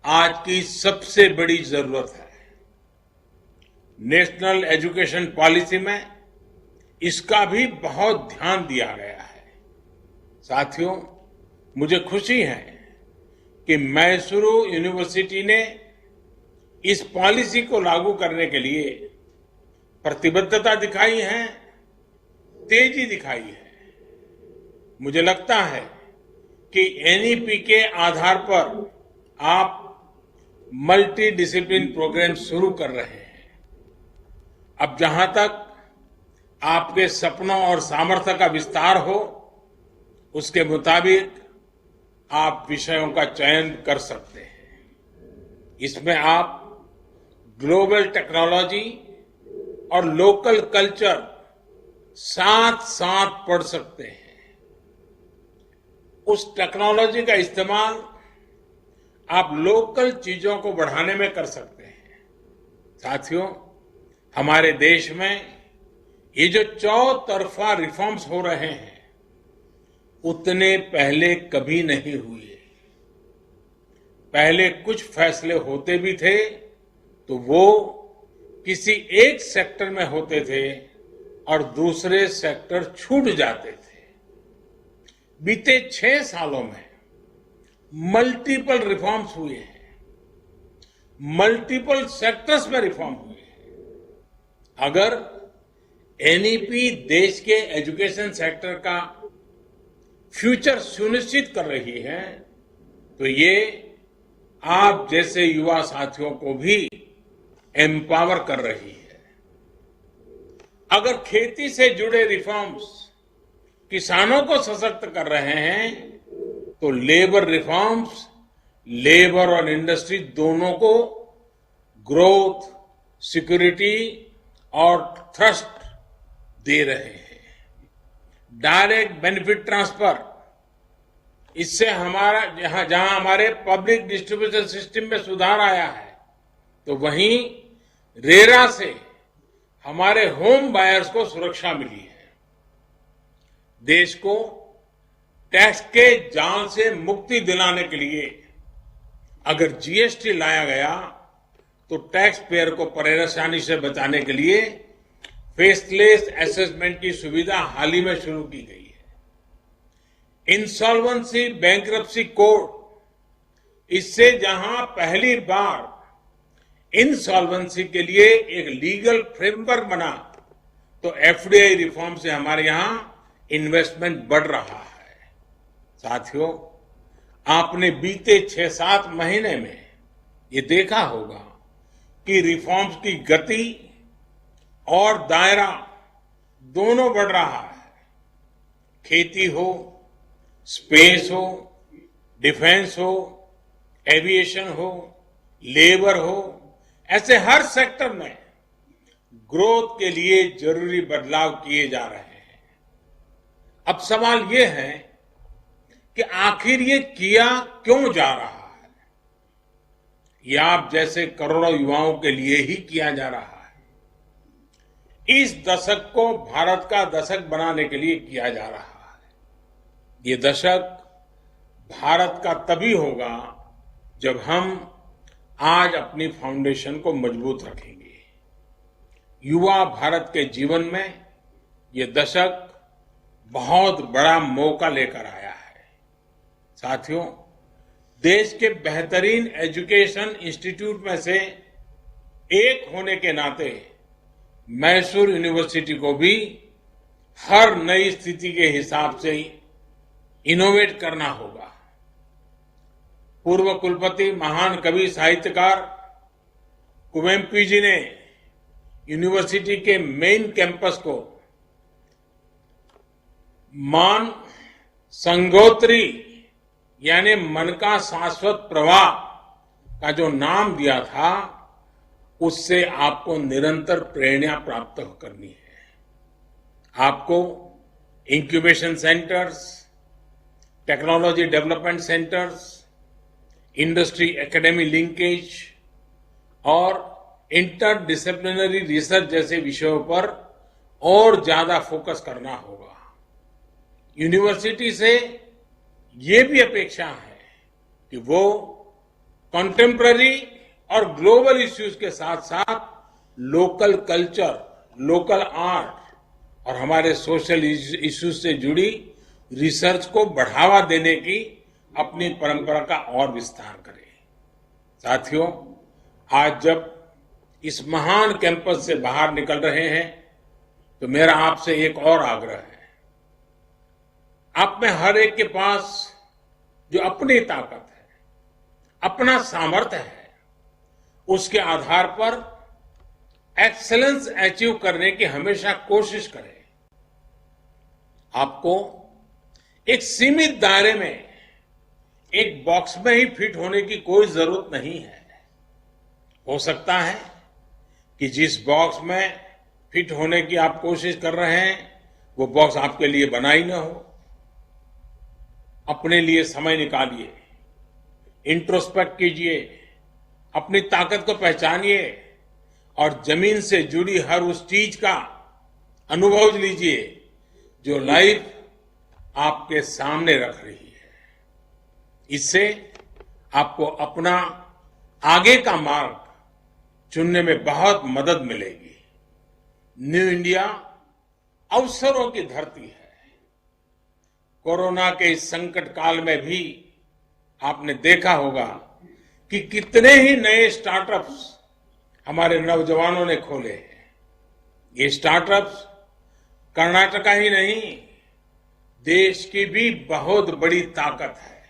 आज की सबसे बड़ी जरूरत है। नेशनल एजुकेशन पॉलिसी में इसका भी बहुत ध्यान दिया गया है। साथियों, मुझे खुशी है कि मैसूरू यूनिवर्सिटी ने इस पॉलिसी को लागू करने के लिए प्रतिबद्धता दिखाई है, तेजी दिखाई है। मुझे लगता है कि एनईपी के आधार पर आप मल्टी डिसिप्लिन प्रोग्राम शुरू कर रहे हैं। अब जहां तक आपके सपनों और सामर्थ्य का विस्तार हो, उसके मुताबिक आप विषयों का चयन कर सकते हैं। इसमें आप ग्लोबल टेक्नोलॉजी और लोकल कल्चर साथ साथ पढ़ सकते हैं। उस टेक्नोलॉजी का इस्तेमाल आप लोकल चीजों को बढ़ाने में कर सकते हैं। साथियों, हमारे देश में ये जो चौतरफा रिफॉर्म्स हो रहे हैं, उतने पहले कभी नहीं हुए। पहले कुछ फैसले होते भी थे तो वो किसी एक सेक्टर में होते थे और दूसरे सेक्टर छूट जाते थे। बीते 6 सालों में मल्टीपल रिफॉर्म्स हुए हैं, मल्टीपल सेक्टर्स में रिफॉर्म हुए हैं। अगर एनईपी देश के एजुकेशन सेक्टर का फ्यूचर सुनिश्चित कर रही है, तो ये आप जैसे युवा साथियों को भी एम्पावर कर रही है। अगर खेती से जुड़े रिफॉर्म्स किसानों को सशक्त कर रहे हैं, तो लेबर रिफॉर्म्स लेबर और इंडस्ट्री दोनों को ग्रोथ, सिक्योरिटी और थ्रस्ट दे रहे हैं। डायरेक्ट बेनिफिट ट्रांसफर, इससे हमारा जहां हमारे पब्लिक डिस्ट्रीब्यूशन सिस्टम में सुधार आया है, तो वहीं रेरा से हमारे होम बायर्स को सुरक्षा मिली है। देश को टैक्स के जाल से मुक्ति दिलाने के लिए अगर जीएसटी लाया गया, तो टैक्स पेयर को परेशानी से बचाने के लिए फेसलेस असेसमेंट की सुविधा हाल ही में शुरू की गई है। इंसॉल्वेंसी बैंक्रप्सी कोड, इससे जहां पहली बार इंसॉल्वेंसी के लिए एक लीगल फ्रेमवर्क बना, तो एफडीआई रिफॉर्म से हमारे यहां इन्वेस्टमेंट बढ़ रहा है। साथियों, आपने बीते 6-7 महीने में ये देखा होगा कि रिफॉर्म्स की गति और दायरा दोनों बढ़ रहा है। खेती हो, स्पेस हो, डिफेंस हो, एविएशन हो, लेबर हो, ऐसे हर सेक्टर में ग्रोथ के लिए जरूरी बदलाव किए जा रहे हैं। अब सवाल ये है कि आखिर ये किया क्यों जा रहा है? ये आप जैसे करोड़ों युवाओं के लिए ही किया जा रहा है। इस दशक को भारत का दशक बनाने के लिए किया जा रहा है। ये दशक भारत का तभी होगा जब हम आज अपनी फाउंडेशन को मजबूत रखेंगे। युवा भारत के जीवन में ये दशक बहुत बड़ा मौका लेकर आया है। साथियों, देश के बेहतरीन एजुकेशन इंस्टीट्यूट में से एक होने के नाते मैसूर यूनिवर्सिटी को भी हर नई स्थिति के हिसाब से इनोवेट करना होगा। पूर्व कुलपति महान कवि साहित्यकार कुवेम्पू जी ने यूनिवर्सिटी के मेन कैंपस को मान संगोत्री यानी मन का शाश्वत प्रवाह का जो नाम दिया था, उससे आपको निरंतर प्रेरणा प्राप्त करनी है। आपको incubation centres, technology development centres, industry academy linkage और इंटरडिसिप्लिनरी रिसर्च जैसे विषयों पर और ज्यादा फोकस करना होगा। यूनिवर्सिटी से ये भी अपेक्षा है कि वो कॉन्टेम्पररी और ग्लोबल इश्यूज के साथ साथ लोकल कल्चर, लोकल आर्ट और हमारे सोशल इश्यूज से जुड़ी रिसर्च को बढ़ावा देने की अपनी परंपरा का और विस्तार करे। साथियों, आज जब इस महान कैंपस से बाहर निकल रहे हैं तो मेरा आपसे एक और आग्रह है। आप में हर एक के पास जो अपनी ताकत है, अपना सामर्थ्य है, उसके आधार पर एक्सेलेंस अचीव करने की हमेशा कोशिश करें। आपको एक सीमित दायरे में, एक बॉक्स में ही फिट होने की कोई जरूरत नहीं है। हो सकता है कि जिस बॉक्स में फिट होने की आप कोशिश कर रहे हैं वो बॉक्स आपके लिए बना ही ना हो। अपने लिए समय निकालिए, इंट्रोस्पेक्ट कीजिए, अपनी ताकत को पहचानिए और जमीन से जुड़ी हर उस चीज का अनुभव लीजिए जो लाइफ आपके सामने रख रही है। इससे आपको अपना आगे का मार्ग चुनने में बहुत मदद मिलेगी। न्यू इंडिया अवसरों की धरती है। कोरोना के इस संकट काल में भी आपने देखा होगा कि कितने ही नए स्टार्टअप्स हमारे नौजवानों ने खोले हैं। ये स्टार्टअप्स कर्नाटका ही नहीं, देश की भी बहुत बड़ी ताकत है।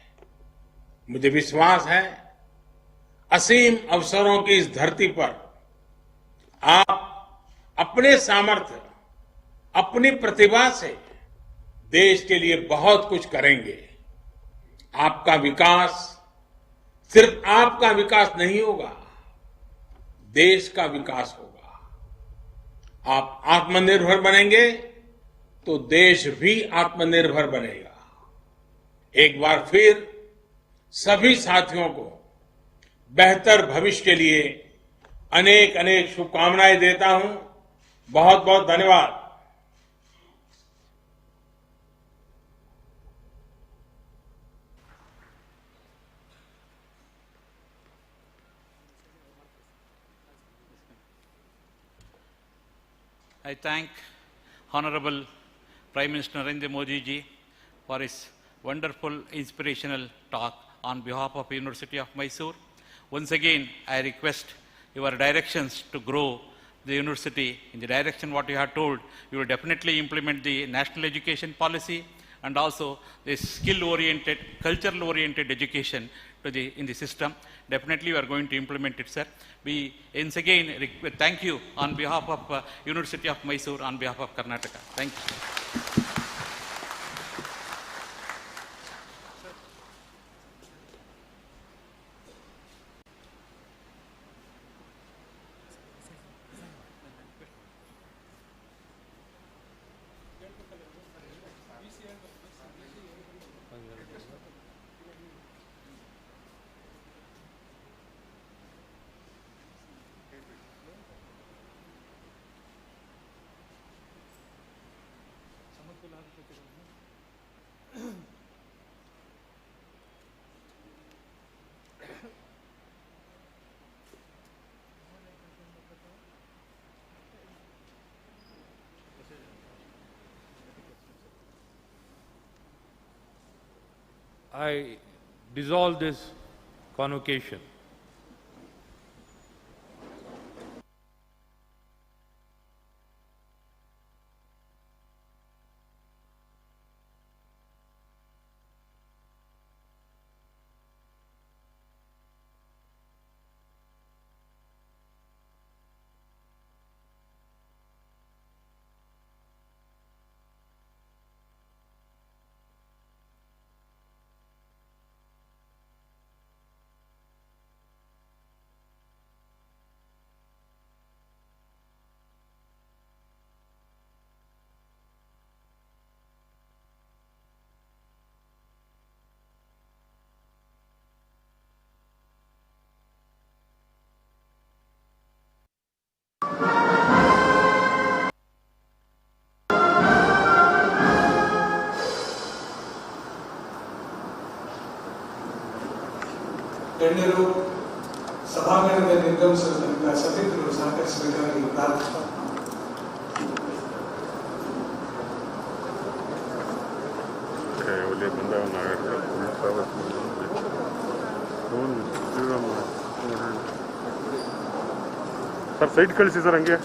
मुझे विश्वास है असीम अवसरों की इस धरती पर आप अपने सामर्थ्य, अपनी प्रतिभा से देश के लिए बहुत कुछ करेंगे। आपका विकास सिर्फ आपका विकास नहीं होगा, देश का विकास होगा। आप आत्मनिर्भर बनेंगे तो देश भी आत्मनिर्भर बनेगा। एक बार फिर सभी साथियों को बेहतर भविष्य के लिए अनेक अनेक शुभकामनाएं देता हूं। बहुत बहुत धन्यवाद। I thank Honorable Prime Minister Narendra Modi ji for his wonderful inspirational talk on behalf of University of Mysore. Once again, I request your directions to grow the university in the direction what you have told. You will definitely implement the national education policy and also the skill-oriented, cultural-oriented education in the system. Definitely we are going to implement it, sir. We once again thank you on behalf of University of Mysore, on behalf of Karnataka. Thank you. I dissolve this convocation. ಗಣ್ಯರು ಸಭಾಂಗಣದ ನಿರ್ಗಮಿಸಲು ತನಕ ಸಭಿಕರು ಸಹಕರಿಸಬೇಕಾಗಿ ಪ್ರಾರ್ಥಿಸುತ್ತಾರೆ. Sir site ಕಳಿಸಿ sir ಹಂಗೆ.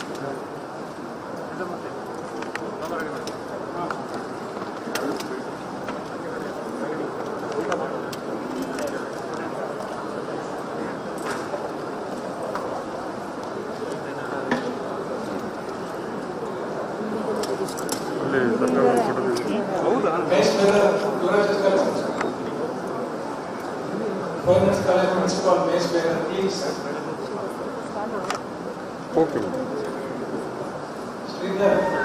Finance College Principal, Mace Bearer, please. Okay Sridhar.